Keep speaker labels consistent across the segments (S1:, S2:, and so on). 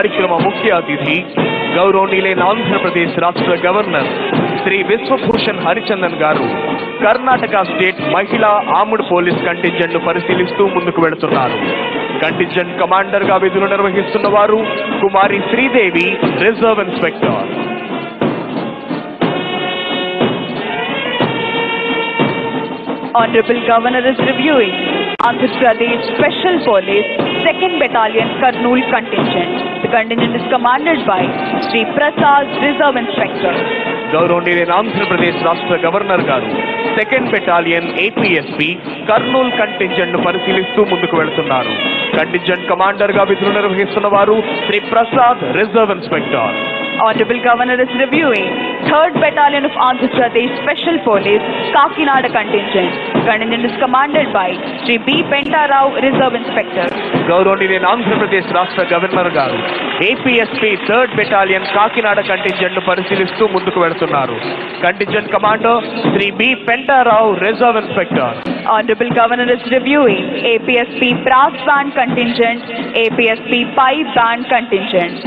S1: కార్యక్రమ ముఖ్య అతిథి గౌరవనీయులైన ఆంధ్రప్రదేశ్ రాష్ట్ర గవర్నర్ శ్రీ విశ్వభూషణ్ హరిచందన్ గారు కర్ణాటక స్టేట్ మహిళా ఆర్మ్డ్ పోలీస్ కంటింజెంట్ ను పరిశీలిస్తూ ముందుకు వెళుతున్నారు. కంటింజెంట్ కమాండర్ గా విధులు నిర్వహిస్తున్న వారు Kumari Sridevi, reserve inspector.
S2: Honorable Governor is reviewing Andhra Pradesh Special Police 2nd Battalion Kurnool contingent. The contingent is commanded by Sri Prasad, Reserve Inspector.
S1: గౌరవనీయులైన ఆంధ్రప్రదేశ్ రాష్ట్ర గవర్నర్ గారు 2nd battalion APSP Kurnool contingent ను పరిశీలిస్తూ ముందుకు వెళుతున్నారు. కంటింజెంట్ కమాండర్ గా విధులు నిర్వహిస్తున్న వారు Shri Prasad, reserve inspector.
S2: Honorable Governor is reviewing 3rd Battalion of Andhra Pradesh Special Police Kakinada contingent. Contingent is commanded by Sri B. Pentarao, Reserve Inspector.
S1: గౌరవనీయులైన ఆంధ్రప్రదేశ్ రాష్ట్ర గవర్నర్ గారు APSP 3rd battalion Kakinada contingent ను పరిశీలిస్తూ ముందుకు వెళుతున్నారు. Contingent commander Shri B Pentarao, reserve inspector.
S2: Honorable Governor is reviewing APSP Brass Band contingent, APSP Pipe Band contingent.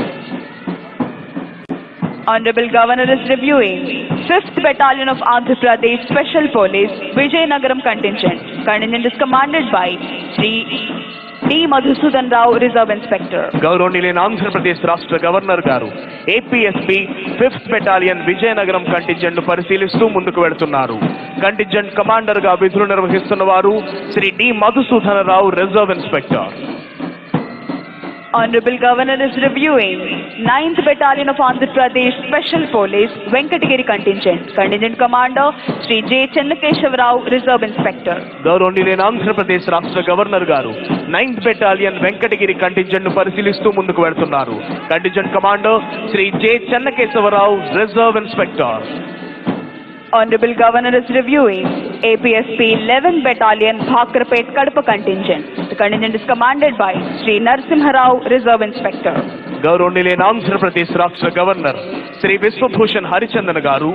S2: Honorable Governor is reviewing 5th Battalion of Andhra Pradesh Special Police Vijayanagaram contingent. Contingent is commanded by Sri D. Madhusudan Rao, Reserve Inspector.
S1: గౌరవనీయులైన ఆంధ్రప్రదేశ్ రాష్ట్ర governor గారు APSP 5th battalion Vizianagaram contingent ను పరిశీలిస్తూ ముందుకు వెళుతున్నారు. Contingent commander గా విధులు నిర్వహిస్తున్న వారు Shri D Madhusudana Rao, reserve inspector.
S2: Honorable Governor is reviewing 9th Battalion of Andhra Pradesh Special Police Venkatagiri contingent. Contingent Commander Sri J. Chennakeshavarao, Reserve Inspector.
S1: గౌరవనీయులైన ఆంధ్రప్రదేశ్ రాష్ట్ర గవర్నర్ గారు 9th బెటాలియన్ వెంకటగిరి కంటింజెంట్ ను పరిశీలిస్తూ ముందుకు వెళుతున్నారు. Contingent commander Shri J Chennakesavarao, reserve inspector.
S2: Honorable Governor is reviewing APSP 11th Battalion Bhakrapet Kadapa contingent. The contingent is commanded by Sri Narasimha Rao, Reserve Inspector.
S1: గౌరవనీయులైన ఆంధ్రప్రదేశ్ రాష్ట్ర governor Shri Vishwabhushan Harichandan garu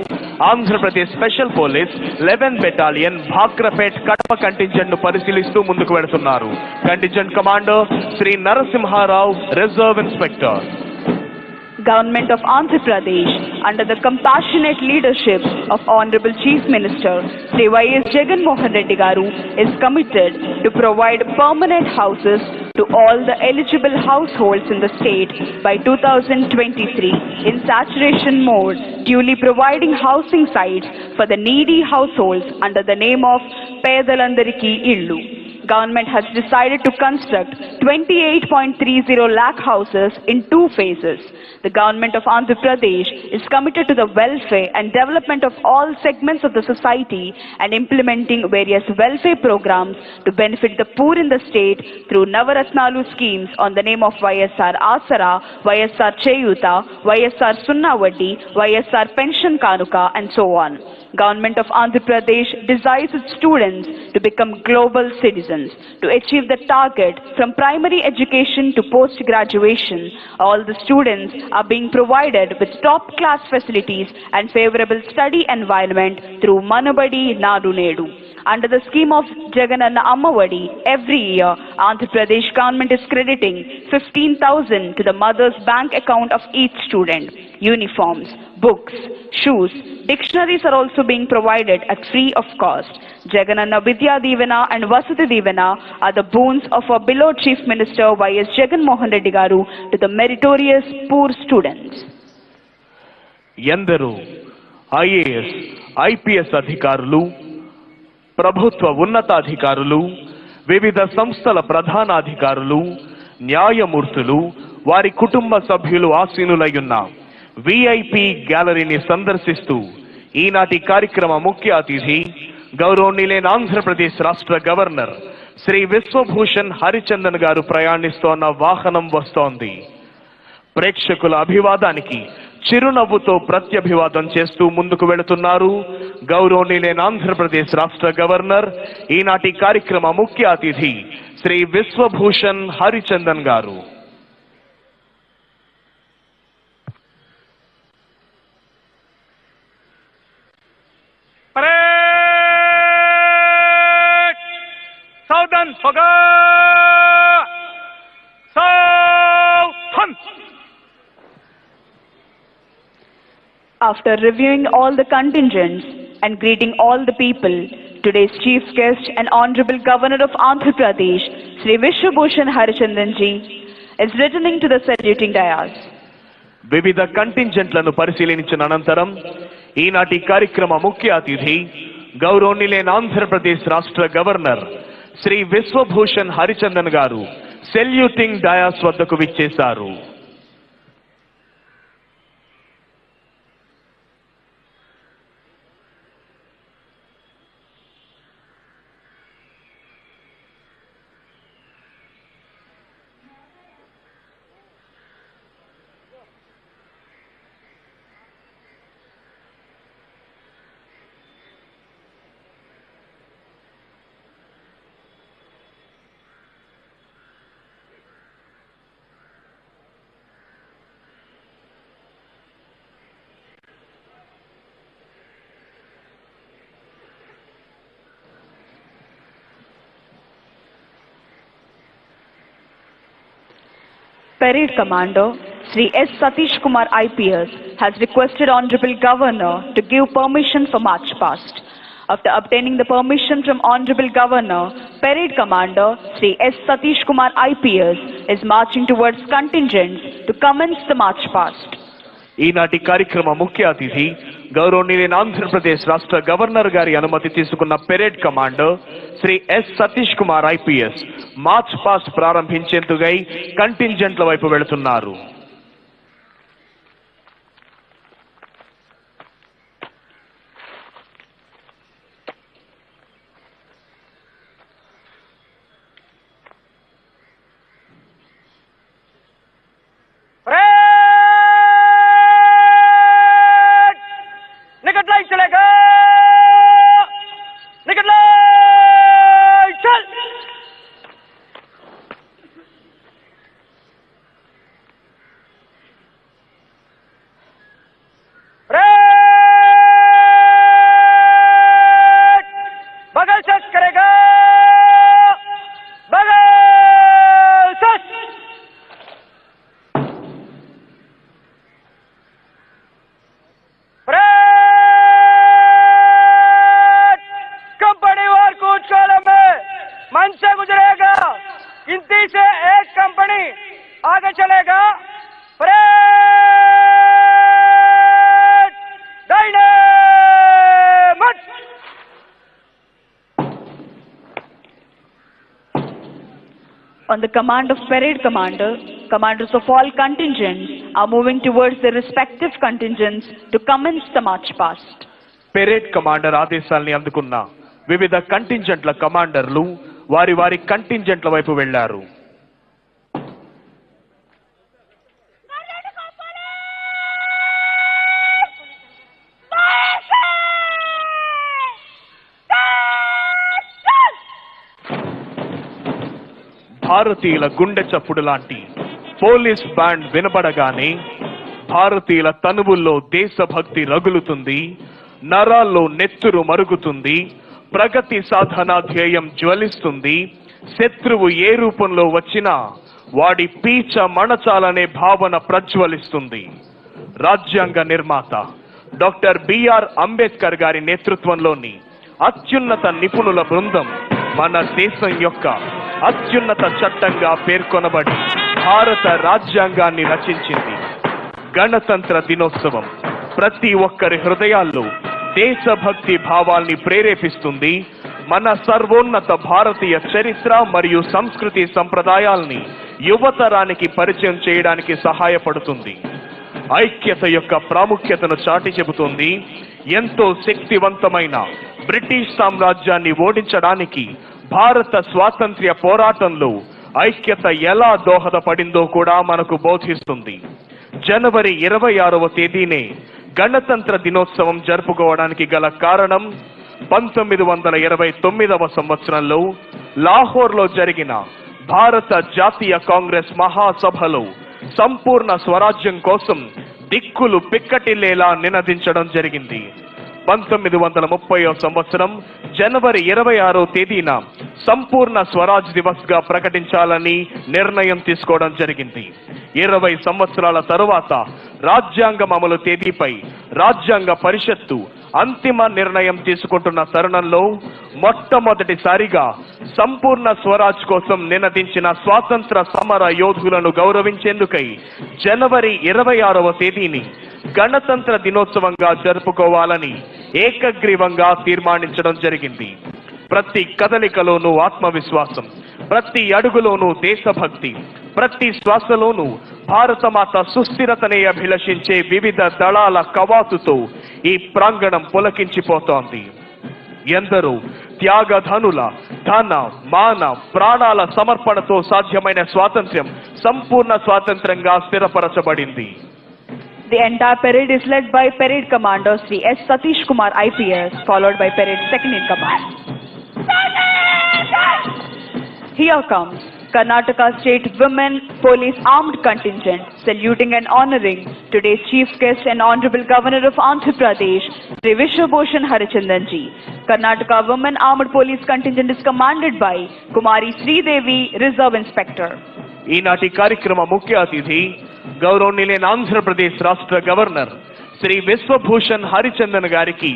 S1: Andhra Pradesh special police 11th battalion Bhakarapet Kadapa contingent ను పరిశీలిస్తూ ముందుకు వెళుతున్నారు. Contingent commander Shri Narasimharao, reserve inspector.
S2: Government of Andhra Pradesh, under the compassionate leadership of Honorable Chief Minister Sri Y.S. Jagan Garu, is committed to provide permanent houses to all the eligible households in the state by 2023 in saturation mode, duly providing housing sites for the needy households under the name of Pedalandariki Illu. Government has decided to construct 28.30 lakh houses in 2 phases. The government of Andhra Pradesh is committed to the welfare and development of all segments of the society and implementing various welfare programs to benefit the poor in the state through Navaratnalu schemes on the name of YSR Asara, YSR Cheyuta, YSR Sunnavadi, YSR Pension Kanuka, and so on. Government of Andhra Pradesh desires its students to become global citizens. To achieve the target from primary education to post-graduation, all the students are being provided with top-class facilities and favorable study environment through Manubadi Nadu Nedu. Under the scheme of Jagan Ammavadi, every year, Andhra Pradesh government is crediting 15,000 to the mother's bank account of each student. Uniforms, books, shoes, dictionaries are also being provided at free of cost. Jagananna Vidya Divana and Vasudha Divana are the boons of our beloved Chief Minister Y.S. Jagan Mohan Reddy Garu to the meritorious poor students.
S1: ఎందరో IAS, IPS అధికారులు, ప్రభుత్వ ఉన్నతాధికారులు, వివిధ సంస్థల ప్రధానాధికారులు, న్యాయమూర్తులు, వారి కుటుంబ సభ్యులు ఆసీనులయ్యున్న విఐపి గ్యాలరీని సందర్శిస్తూ ఈనాటి కార్యక్రమ ముఖ్య అతిథి గౌరవనీయులైన ఆంధ్రప్రదేశ్ రాష్ట్ర గవర్నర్ శ్రీ విశ్వభూషణ్ హరిచందన్ గారు ప్రయాణిస్తోన్న వాహనం వస్తోంది. ప్రేక్షకుల అభివాదానికి చిరునవ్వుతో ప్రత్యభివాదం చేస్తూ ముందుకు వెళుతున్నారు గౌరవనీయులైన ఆంధ్రప్రదేశ్ రాష్ట్ర గవర్నర్, ఈనాటి కార్యక్రమ ముఖ్య అతిథి శ్రీ విశ్వభూషణ్ హరిచందన్ గారు.
S3: सावधान होगा, सावधान.
S2: After reviewing all the contingents and greeting all the people, today's chief guest and Honorable Governor of Andhra Pradesh, Sri Vishwabhushan Harichandan ji, is returning to the saluting dais.
S1: వివిధ కంటింజెంట్లను పరిశీలించిన అనంతరం ఈనాటి కార్యక్రమ ముఖ్య అతిథి గౌరవనీయులైన ఆంధ్రప్రదేశ్ రాష్ట్ర గవర్నర్ శ్రీ విశ్వభూషణ్ హరిచందన్ గారు సెల్యూటింగ్ డయాస్ వద్దకు విచ్చేశారు.
S2: Parade Commander Sri S. Satish Kumar IPS has requested Honorable Governor to give permission for march past. After obtaining the permission from Honorable Governor, Parade Commander Sri S. Satish Kumar IPS is marching towards contingents to commence the march past.
S1: ఈనాటి కార్యక్రమ ముఖ్య అతిథి గౌరవనీయులైన ఆంధ్రప్రదేశ్ రాష్ట్ర governor గారి అనుమతి తీసుకున్న parade commander Shri S Satish Kumar IPS march past ప్రారంభించేందుకై కంటింజెంట్ల వైపు వెళుతున్నారు.
S2: On the command of Parade Commander, commanders of all contingents are moving towards their respective contingents to commence the march past.
S1: Parade commander ఆదేశాల్ని అందుకున్న వివిధ కంటింజెంట్ల కమాండర్లు వారి వారి కంటింజెంట్ల వైపు వెళ్లారు. భారతీయుల గుండె చప్పుడు లాంటి పోలీస్ బ్యాండ్ వినబడగానే భారతీయుల తనువుల్లో దేశభక్తి రగులుతుంది, నరాల్లో నెత్తురు మరుగుతుంది, ప్రగతి సాధన ధ్యేయం జ్వలిస్తుంది. శత్రువు ఏ రూపంలో వచ్చినా వాడి పీచ మణచాలనే భావన ప్రజ్వలిస్తుంది. రాజ్యాంగ నిర్మాత డాక్టర్ బిఆర్ అంబేద్కర్ గారి నేతృత్వంలోని అత్యున్నత నిపుణుల బృందం మన దేశం యొక్క అత్యున్నత చట్టంగా పేర్కొనబడి భారత రాజ్యాంగాన్ని రచించింది. గణతంత్ర దినోత్సవం ప్రతి ఒక్కరి హృదయాల్లో దేశభక్తి భావాల్ని ప్రేరేపిస్తుంది. మన సర్వోన్నత భారతీయ చరిత్ర మరియు సంస్కృతి సంప్రదాయాల్ని యువతరానికి పరిచయం చేయడానికి సహాయపడుతుంది. ఐక్యత యొక్క ప్రాముఖ్యతను చాటి చెబుతుంది. ఎంతో శక్తివంతమైన బ్రిటిష్ సామ్రాజ్యాన్ని ఓడించడానికి భారత స్వాతంత్ర్య పోరాటంలో ఐక్యత ఎలా దోహదపడిందో కూడా మనకు బోధిస్తుంది. జనవరి 26వ తేదీనే గణతంత్ర దినోత్సవం జరుపుకోవడానికి గల కారణం 1929వ సంవత్సరంలో లాహోర్లో జరిగిన భారత జాతీయ కాంగ్రెస్ మహాసభలో సంపూర్ణ స్వరాజ్యం కోసం దిక్కులు పిక్కటిల్లేలా నినదించడం జరిగింది. 1930వ సంవత్సరం జనవరి 26వ తేదీన సంపూర్ణ స్వరాజ్ దివస్ గా ప్రకటించాలని నిర్ణయం తీసుకోవడం జరిగింది. 20 సంవత్సరాల తరువాత రాజ్యాంగం అమలు తేదీపై రాజ్యాంగ పరిషత్తు అంతిమ నిర్ణయం తీసుకుంటున్న తరుణంలో మొట్టమొదటిసారిగా సంపూర్ణ స్వరాజ్ కోసం నినదించిన స్వాతంత్ర సమర యోధులను గౌరవించేందుకై జనవరి 26వ తేదీని గణతంత్ర దినోత్సవంగా జరుపుకోవాలని ఏకగ్రీవంగా తీర్మానించడం జరిగింది. ప్రతి కదలికలోనూ ఆత్మవిశ్వాసం, ప్రతి అడుగులోనూ దేశభక్తి, ప్రతి శ్వాసలోనూ భారతమాత సుస్థిరతనే అభిలషించే వివిధ దళాల కవాతుతో ఈ ప్రాంగణం పులకించిపోతోంది. ఎందరో త్యాగధనుల ధన మాన ప్రాణాల సమర్పణతో సాధ్యమైన స్వాతంత్ర్యం సంపూర్ణ స్వాతంత్ర్యంగా స్థిరపరచబడింది.
S2: The entire parade is led by Parade Commander Sri S. Satish Kumar IPS, followed by Parade Second in Command. Here comes Karnataka State Women Police Armed Contingent, saluting and honoring today's Chief Guest and Honorable Governor of Andhra Pradesh, Sri Vishwabhushan Harichandanji. Karnataka Women Armed Police Contingent is commanded by Kumari Sridevi, Reserve Inspector.
S1: ఈనాటి కార్యక్రమ ముఖ్య అతిథి గౌరవనీయులైన ఆంధ్రప్రదేశ్ రాష్ట్ర governor Shri Vishwabhushan Harichandan గారికి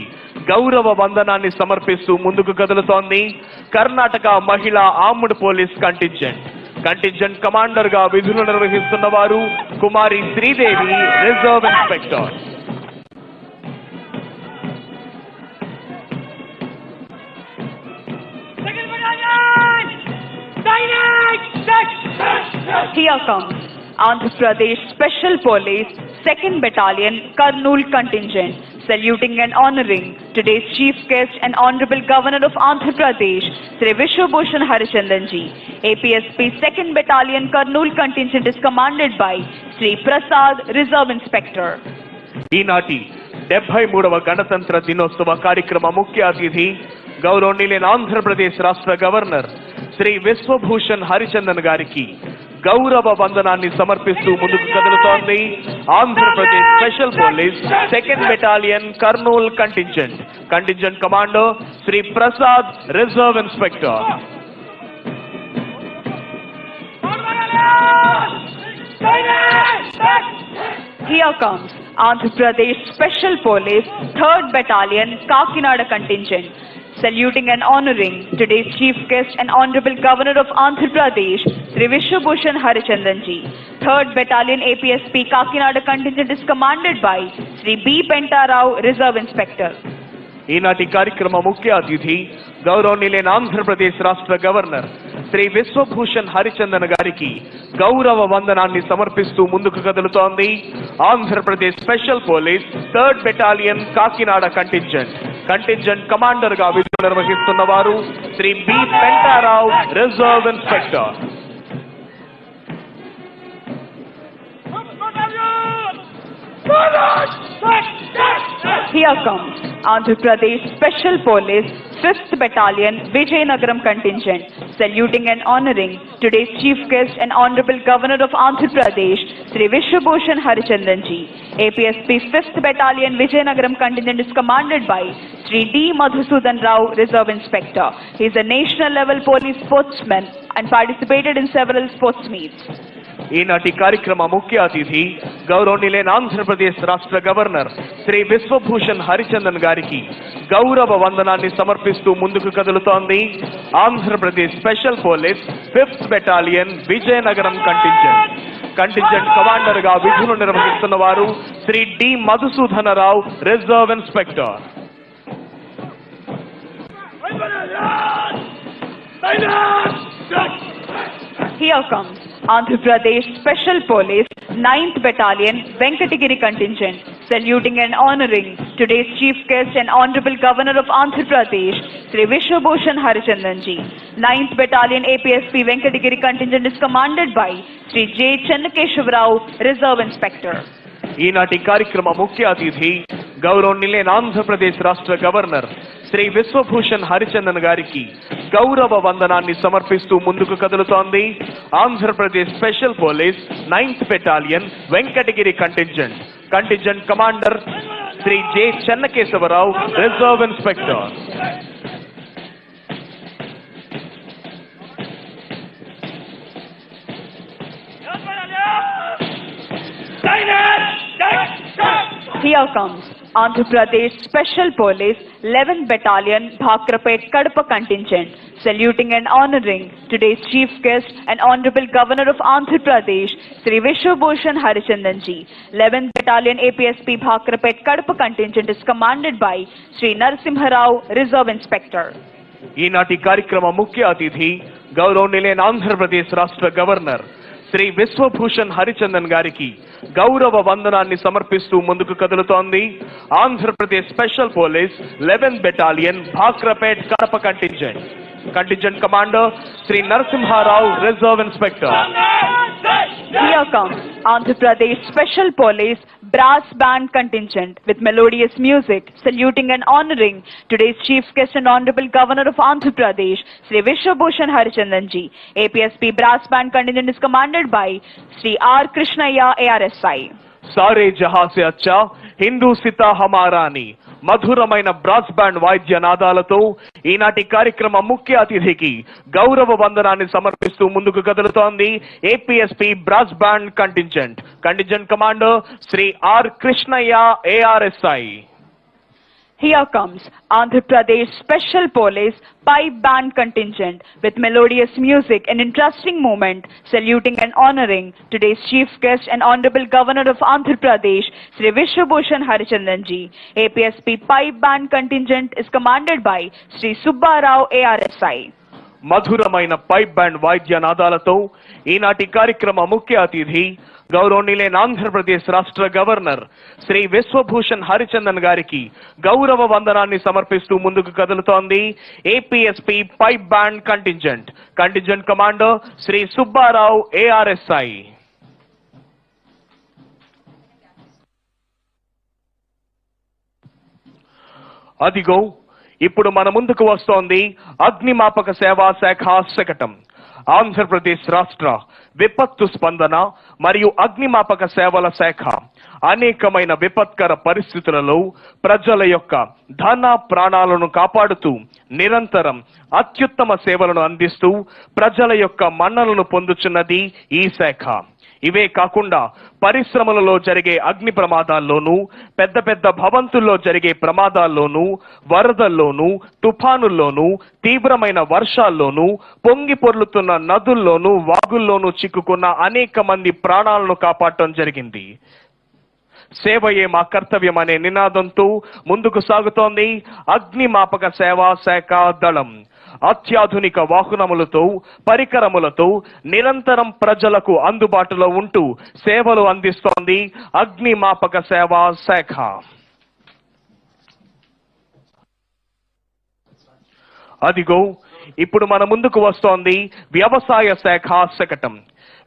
S1: గౌరవ వందనాన్ని సమర్పిస్తూ ముందుకు కదులుతోంది కర్ణాటక మహిళా ఆర్మ్డ్ పోలీస్ కంటింజెంట్ కమాండర్ గా విధులు నిర్వహిస్తున్న వారు Kumari Sridevi, reserve inspector.
S2: Here comes Andhra Pradesh Special Police 2nd Battalion Kurnool Contingent, saluting and honoring today's Chief Guest and Honorable Governor of Andhra Pradesh, Sri Vishwabhushan Harichandanji. APSP 2nd Battalion Kurnool Contingent is commanded by Sri Prasad, Reserve Inspector.
S1: ఈనాటి 73వ గణతంత్ర దినోత్సవ కార్యక్రమ ముఖ్య అతిథి గౌరవనీయులైన ఆంధ్రప్రదేశ్ రాష్ట్ర governor Shri Vishwabhushan Harichandan గారికి గౌరవ వందనాన్ని సమర్పిస్తూ ముందుకు కదులుతోంది Andhra Pradesh special police 2nd battalion Kurnool contingent commander Shri Prasad, reserve inspector.
S2: Here comes Andhra Pradesh Special Police 3rd Battalion Kakinada Contingent, saluting and honoring today's Chief Guest and Honorable Governor of Andhra Pradesh, Sri Vishwabhushan Harichandanji. 3rd Battalion APSP Kakinada Contingent is commanded by Sri B. Pentarao, Reserve Inspector.
S1: ఈనాటి కార్యక్రమ ముఖ్య అతిథి గౌరవనీయులైన ఆంధ్రప్రదేశ్ రాష్ట్ర governor Shri Vishwabhushan Harichandan గారికి గౌరవ వందనాన్ని సమర్పిస్తూ ముందుకు కదులుతోంది Andhra Pradesh special police 3rd battalion Kakinada contingent commander గా విధులు నిర్వహిస్తున్న వారు Shri B Pentarao, reserve inspector.
S2: Here comes Andhra Pradesh Special Police 5th Battalion Vijayanagaram Contingent, saluting and honoring today's Chief Guest and Honorable Governor of Andhra Pradesh, Sri Vishwabhushan Harichandanji. APSP 5th Battalion Vijayanagaram Contingent is commanded by Sri D. Madhusudan Rao, Reserve Inspector. He is a national level police sportsman and participated in several sports meets.
S1: ఈనాటి కార్యక్రమ ముఖ్య అతిథి గౌరవనీయులైన ఆంధ్రప్రదేశ్ రాష్ట్ర governor Shri Vishwabhushan Harichandan గారికి గౌరవ వందనాన్ని సమర్పిస్తూ ముందుకు కదులుతోంది Andhra Pradesh special police 5th battalion Vizianagaram contingent commander గా విధులు నిర్వహిస్తున్న వారు Shri D Madhusudanarao, reserve inspector.
S2: Here comes Andhra Pradesh Special Police 9th Battalion Venkatagiri Contingent, saluting and honoring today's Chief Guest and Honorable Governor of Andhra Pradesh, Sri Vishwabhushan Harichandanji. 9th Battalion APSP Venkatagiri Contingent is commanded by Sri J. Chennakeshavarao, Reserve Inspector.
S1: ఈనాటి కార్యక్రమ ముఖ్య అతిథి గౌరవనీయులైన ఆంధ్రప్రదేశ్ రాష్ట్ర governor Shri Vishwabhushan Harichandan గారికి గౌరవ వందనాన్ని సమర్పిస్తూ ముందుకు కదులుతోంది Andhra Pradesh special police 9th battalion Venkatagiri contingent commander Shri J Chennakesavarao, reserve inspector.
S2: Here comes Andhra Pradesh Special Police 11th Battalion Bhakrapet Kadapa contingent, saluting and honoring today's chief guest and Honorable Governor of Andhra Pradesh, Sri Vishwabhushan Harichandanji. 11th Battalion APSP Bhakrapet Kadapa contingent is commanded by Sri Narasimha Rao, Reserve Inspector.
S1: ఈనాటి కార్యక్రమ ముఖ్య అతిథి గౌరవనీయులైన ఆంధ్రప్రదేశ్ రాష్ట్ర governor Shri Vishwabhushan Harichandan గారికి గౌరవ వందనాన్ని సమర్పిస్తూ ముందుకు కదులుతోంది Andhra Pradesh special police 11th battalion Bhakarapet Kadapa contingent commander Shri Narasimharao, reserve inspector.
S2: Here comes Andhra Pradesh Special Police Brass Band contingent with melodious music, saluting and honoring today's chief guest and Honorable Governor of Andhra Pradesh, Sri Vishwabhushan Harichandanji. APSP Brass Band contingent is commanded by Sri R. Krishnaya, ARSI.
S1: సారే జహా సే అచ్చా హిందూ సితా హమారా అని మధురమైన brass band వాయిద్య నాదాలతో ఈనాటి కార్యక్రమ ముఖ్య అతిథికి గౌరవ వందనాన్ని సమర్పిస్తూ ముందుకు కదులుతోంది APSP brass band contingent commander Shri R Krishnaiah, ARSI.
S2: Here comes Andhra Pradesh Special Police Pipe Band contingent with melodious music and interesting moment, saluting and honoring today's chief guest and Honorable Governor of Andhra Pradesh, Sri Vishwabhushan Harichandanji. APSP Pipe Band contingent is commanded by Sri Subba Rao, ARSI.
S1: మధురమైన pipe band వాయిద్య నాదాలతో ఈనాటి కార్యక్రమ ముఖ్య అతిథి గౌరవనీయులైన ఆంధ్రప్రదేశ్ రాష్ట్ర governor Shri Vishwabhushan Harichandan గారికి గౌరవ వందనాన్ని సమర్పిస్తూ ముందుకు కదులుతోంది APSP pipe band contingent commander Shri Subbarao, ARSI. అదిగో ఇప్పుడు మన ముందుకు వస్తోంది అగ్నిమాపక సేవా శాఖ శకటం. ఆంధ్రప్రదేశ్ రాష్ట్ర విపత్తు స్పందన మరియు అగ్నిమాపక సేవల శాఖ అనేకమైన విపత్కర పరిస్థితులలో ప్రజల యొక్క ధన ప్రాణాలను కాపాడుతూ నిరంతరం అత్యుత్తమ సేవలను అందిస్తూ ప్రజల యొక్క మన్ననలను పొందుచున్నది ఈ శాఖ. ఇవే కాకుండా పరిశ్రమలలో జరిగే అగ్ని ప్రమాదాల్లోనూ, పెద్ద పెద్ద భవంతుల్లో జరిగే ప్రమాదాల్లోనూ, వరదల్లోనూ, తుఫానుల్లోనూ, తీవ్రమైన వర్షాల్లోనూ, పొంగి పొర్లుతున్న నదుల్లోనూ, వాగుల్లోనూ చిక్కుకున్న అనేక మంది ప్రాణాలను కాపాడటం జరిగింది. సేవయే మా కర్తవ్యం అనే నినాదంతో ముందుకు సాగుతోంది అగ్నిమాపక సేవా శాఖ దళం. అత్యాధునిక వాహనములతో, పరికరములతో నిరంతరం ప్రజలకు అందుబాటులో ఉంటూ సేవలు అందిస్తోంది అగ్నిమాపక సేవా శాఖ. అదిగో ఇప్పుడు మన ముందుకు వస్తోంది వ్యవసాయ శాఖ శకటం.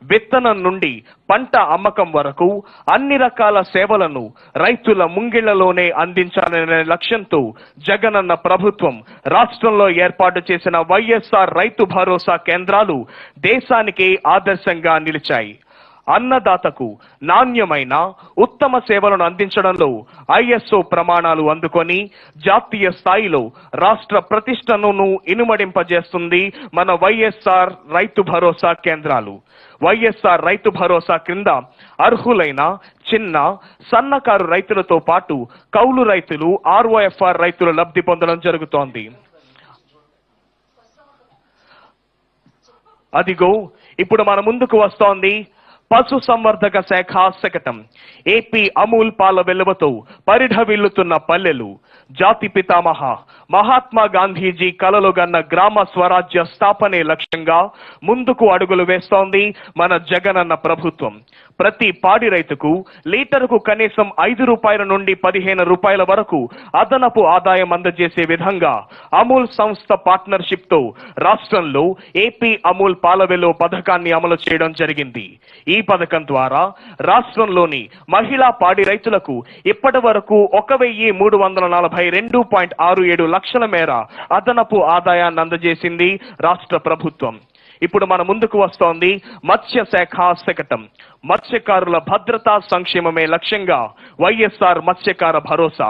S1: విత్తనం నుండి పంట అమ్మకం వరకు అన్ని రకాల సేవలను రైతుల ముంగిళ్లలోనే అందించాలనే లక్ష్యంతో జగనన్న ప్రభుత్వం రాష్ట్రంలో ఏర్పాటు చేసిన వైఎస్ఆర్ రైతు భరోసా కేంద్రాలు దేశానికి ఆదర్శంగా నిలిచాయి. అన్నదాతకు నాణ్యమైన ఉత్తమ సేవలను అందించడంలో ISO ప్రమాణాలు అందుకొని జాతీయ స్థాయిలో రాష్ట్ర ప్రతిష్టను ఇనుమడింపజేస్తుంది మన వైఎస్ఆర్ రైతు భరోసా కేంద్రాలు. వైఎస్ఆర్ రైతు భరోసా క్రింద అర్హులైన చిన్న సన్నకారు రైతులతో పాటు కౌలు రైతులు, ROFR రైతులు లబ్ధి పొందడం జరుగుతోంది. అదిగో ఇప్పుడు మన ముందుకు వస్తోంది పశు సంవర్ధక శాఖ శకటం. ఏపీ అమూల్ పాల వెలువతో పరిఢవిల్లుతున్న పల్లెలు, జాతి పితామహ మహాత్మా గాంధీజీ కలలు గన్న గ్రామ స్వరాజ్య స్థాపనే లక్ష్యంగా ముందుకు అడుగులు వేస్తోంది మన జగనన్న ప్రభుత్వం. ప్రతి పాడి రైతుకు లీటరుకు కనీసం 5 రూపాయల నుండి 15 రూపాయల వరకు అదనపు ఆదాయం అందజేసే విధంగా అమూల్ సంస్థ పార్ట్నర్షిప్ తో రాష్ట్రంలో ఏపీ అమూల్ పాలవెలో పథకాన్ని అమలు చేయడం జరిగింది. ఈ పథకం ద్వారా రాష్ట్రంలోని మహిళా పాడి రైతులకు ఇప్పటి వరకు 1,342.67 లక్షల మేర అదనపు ఆదాయాన్ని అందజేసింది రాష్ట్ర ప్రభుత్వం. ఇప్పుడు మన ముందుకు వస్తోంది మత్స్య శాఖ శకటం. మత్స్యకారుల భద్రతా సంక్షేమమే లక్ష్యంగా వైఎస్ఆర్ మత్స్యకార భరోసా.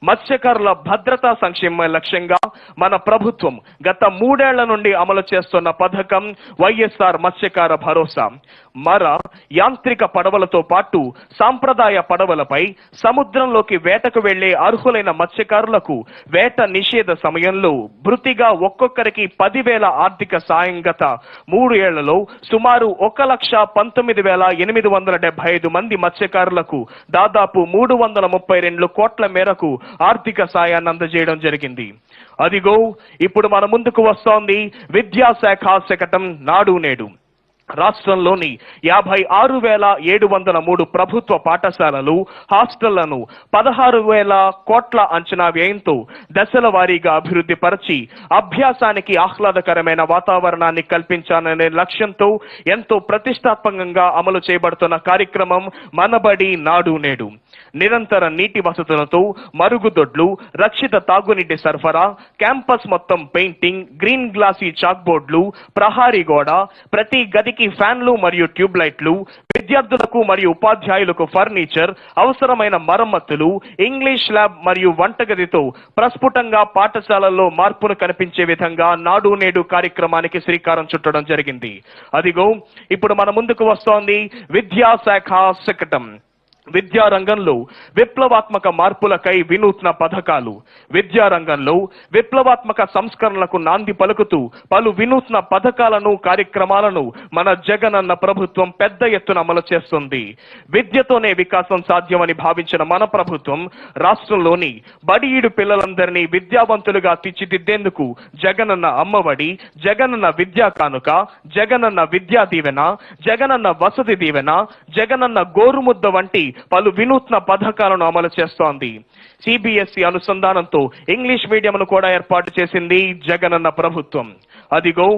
S1: మత్స్యకారుల భద్రతా సంక్షేమ లక్ష్యంగా మన ప్రభుత్వం గత 3 ఏళ్ల నుండి అమలు చేస్తున్న పథకం వైఎస్ఆర్ మత్స్యకార భరోసా. మర, యాంత్రిక పడవలతో పాటు సాంప్రదాయ పడవలపై సముద్రంలోకి వేటకు వెళ్లే అర్హులైన మత్స్యకారులకు వేట నిషేధ సమయంలో భృతిగా ఒక్కొక్కరికి 10,000 ఆర్థిక సాయం గత 3 ఏళ్లలో సుమారు 1,19,875 మంది మత్స్యకారులకు దాదాపు 332 కోట్ల మేరకు ఆర్థిక సాయాన్ని అందజేయడం జరిగింది. అదిగో ఇప్పుడు మన ముందుకు వస్తోంది విద్యాశాఖ శకటం నాడు నేడు. రాష్ట్రంలోని 56,703 ప్రభుత్వ పాఠశాలలు, హాస్టళ్లను 16,000 కోట్ల అంచనా వ్యయంతో దశల వారీగా అభివృద్ధి పరిచి అభ్యాసానికి ఆహ్లాదకరమైన వాతావరణాన్ని కల్పించాలనే లక్ష్యంతో ఎంతో ప్రతిష్టాత్మకంగా అమలు చేయబడుతున్న కార్యక్రమం మనబడి నాడు నేడు. నిరంతర నీటి వసతులతో మరుగుదొడ్లు, రక్షిత తాగునీటి సరఫరా, క్యాంపస్ మొత్తం పెయింటింగ్, గ్రీన్ గ్లాసీ చాక్ బోర్డులు, ప్రహారీ గోడ, ప్రతి గదికి ఫ్యాన్లు మరియు ట్యూబ్ లైట్లు, విద్యార్థులకు మరియు ఉపాధ్యాయులకు ఫర్నిచర్, అవసరమైన మరమ్మతులు, ఇంగ్లీష్ ల్యాబ్ మరియు వంటగదితో ప్రస్ఫుటంగా పాఠశాలల్లో మార్పును కనిపించే విధంగా నాడు నేడు కార్యక్రమానికి శ్రీకారం చుట్టడం జరిగింది. అదిగో ఇప్పుడు మన ముందుకు వస్తోంది విద్యాశాఖ శకటం. విద్యారంగంలో విప్లవాత్మక మార్పులకై వినూత్న పథకాలు. విద్యారంగంలో విప్లవాత్మక సంస్కరణలకు నాంది పలుకుతూ పలు వినూత్న పథకాలను, కార్యక్రమాలను మన జగనన్న ప్రభుత్వం పెద్ద ఎత్తున అమలు చేస్తుంది. విద్యతోనే వికాసం సాధ్యమని భావించిన మన ప్రభుత్వం రాష్ట్రంలోని బడిఈడు పిల్లలందరినీ విద్యావంతులుగా తీర్చిదిద్దేందుకు జగనన్న అమ్మఒడి, జగనన్న విద్యా కానుక, జగనన్న విద్యా దీవెన, జగనన్న వసతి దీవెన, జగనన్న గోరుముద్ద వంటి పలు వినూత్న పథకాలను అమలు చేస్తోంది. సిబిఎస్ఈ అనుసంధానంతో ఇంగ్లీష్ మీడియంను కూడా ఏర్పాటు చేసింది జగనన్న ప్రభుత్వం. అదిగో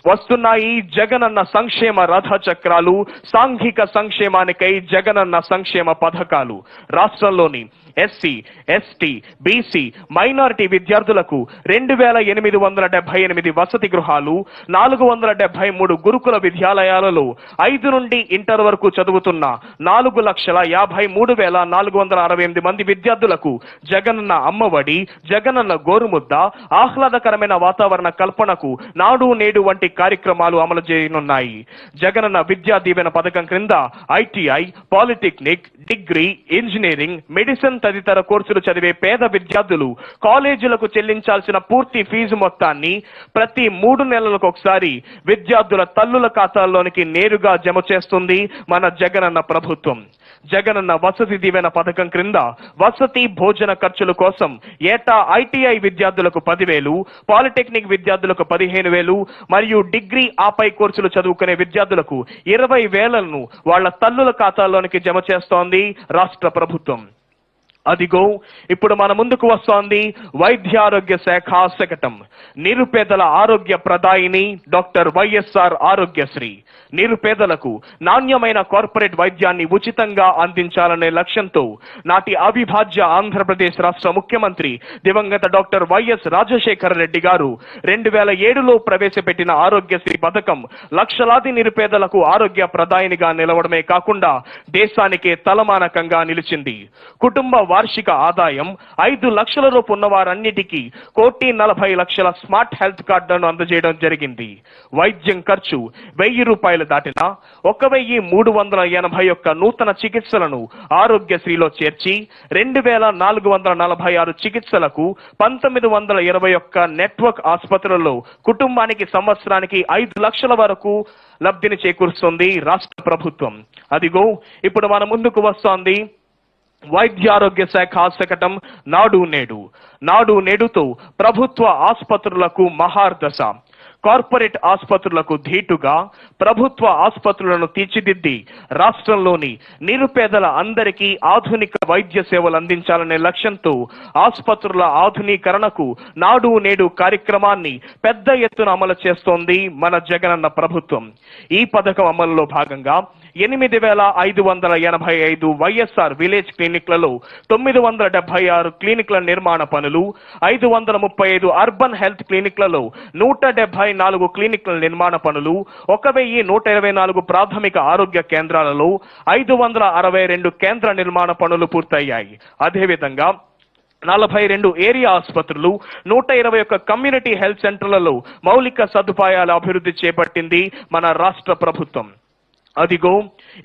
S1: వస్తున్నాయి జగనన్న సంక్షేమ రథ చక్రాలు. సాంఘిక సంక్షేమానికై జగనన్న సంక్షేమ పథకాలు. రాష్ట్రంలోని ఎస్సీ, ఎస్టీ, బీసీ, మైనారిటీ విద్యార్థులకు 2,878 వసతి గృహాలు, 473 గురుకుల విద్యాలయాలలో 5 నుండి ఇంటర్ వరకు చదువుతున్న 4,53,468 మంది విద్యార్థులకు జగనన్న అమ్మఒడి, జగనన్న గోరుముద్ద, ఆహ్లాదకరమైన వాతావరణ కల్పనకు నాడు నేడు వంటి కార్యక్రమాలు అమలు చేయనున్నాయి. జగనన్న విద్యా దీవెన పథకం క్రింద ITI, polytechnic, degree, engineering, medicine తదితర కోర్సులు చదివే పేద విద్యార్థులు కాలేజీలకు చెల్లించాల్సిన పూర్తి ఫీజు మొత్తాన్ని ప్రతి 3 నెలలకు ఒకసారి విద్యార్థుల తల్లుల ఖాతాల్లోనికి నేరుగా జమ చేస్తుంది మన జగనన్న ప్రభుత్వం. జగనన్న వసతి దీవెన పథకం క్రింద వసతి, భోజన ఖర్చుల కోసం ఏటా ఐటీఐ విద్యార్థులకు 10,000, పాలిటెక్నిక్ విద్యార్థులకు 15,000 మరియు డిగ్రీ ఆపై కోర్సులు చదువుకునే విద్యార్థులకు 20,000ను వాళ్ల తల్లుల ఖాతాల్లోనికి జమ చేస్తోంది రాష్ట్ర ప్రభుత్వం. అదిగో ఇప్పుడు మన ముందుకు వస్తోంది వైద్యారోగ్య శాఖ శకటం. నిరుపేదల ఆరోగ్య ప్రదాయిని డాక్టర్ వైఎస్ఆర్ ఆరోగ్యశ్రీ. నిరుపేదలకు నాణ్యమైన కార్పొరేట్ వైద్యాన్ని ఉచితంగా అందించాలనే లక్ష్యంతో నాటి అవిభాజ్య ఆంధ్రప్రదేశ్ రాష్ట్ర ముఖ్యమంత్రి దివంగత డాక్టర్ వైఎస్ రాజశేఖర రెడ్డి గారు 2007లో ప్రవేశపెట్టిన ఆరోగ్యశ్రీ పథకం లక్షలాది నిరుపేదలకు ఆరోగ్య ప్రదాయినిగా నిలవడమే కాకుండా దేశానికే తలమానకంగా నిలిచింది. కుటుంబ వార్షిక ఆదాయం 5 లక్షల రూపాయలు ఉన్న వారన్నిటికీ 1,40,00,000 స్మార్ట్ హెల్త్ కార్డులను అందజేయడం జరిగింది. వైద్యం ఖర్చు 1,000 రూపాయలు దాటినా 1,381 నూతన చికిత్సలను ఆరోగ్యశ్రీలో చేర్చి 2,446 చికిత్సలకు 1,921 నెట్వర్క్ ఆసుపత్రులలో కుటుంబానికి సంవత్సరానికి 5 లక్షల వరకు లబ్ధిని చేకూరుస్తుంది రాష్ట్ర ప్రభుత్వం. అదిగో ఇప్పుడు మన ముందుకు వస్తోంది వైద్యారోగ్య శాఖ శకటం నాడు నేడు. నాడు నేడుతో ప్రభుత్వ ఆసుపత్రులకు మహార్దశ. కార్పొరేట్ ఆసుపత్రులకు ధీటుగా ప్రభుత్వ ఆసుపత్రులను తీర్చిదిద్ది రాష్ట్రంలోని నిరుపేదల అందరికీ ఆధునిక వైద్య సేవలు అందించాలనే లక్ష్యంతో ఆసుపత్రుల ఆధునీకరణకు నాడు నేడు కార్యక్రమాన్ని పెద్ద ఎత్తున అమలు చేస్తోంది మన జగనన్న ప్రభుత్వం. ఈ పథకం అమలులో భాగంగా 8,585 వైఎస్ఆర్ విలేజ్ క్లినిక్లలో 976 క్లినిక్ల నిర్మాణ పనులు, 535 అర్బన్ హెల్త్ క్లినిక్లలో 174 క్లినిక్ల నిర్మాణ పనులు, 1,124 ప్రాథమిక ఆరోగ్య కేంద్రాలలో 562 కేంద్ర నిర్మాణ పనులు పూర్తయ్యాయి. అదేవిధంగా 42 ఏరియా ఆసుపత్రులు, 121 కమ్యూనిటీ హెల్త్ సెంటర్లలో మౌలిక సదుపాయాల అభివృద్ధి చేపట్టింది మన రాష్ట్ర ప్రభుత్వం. అదిగో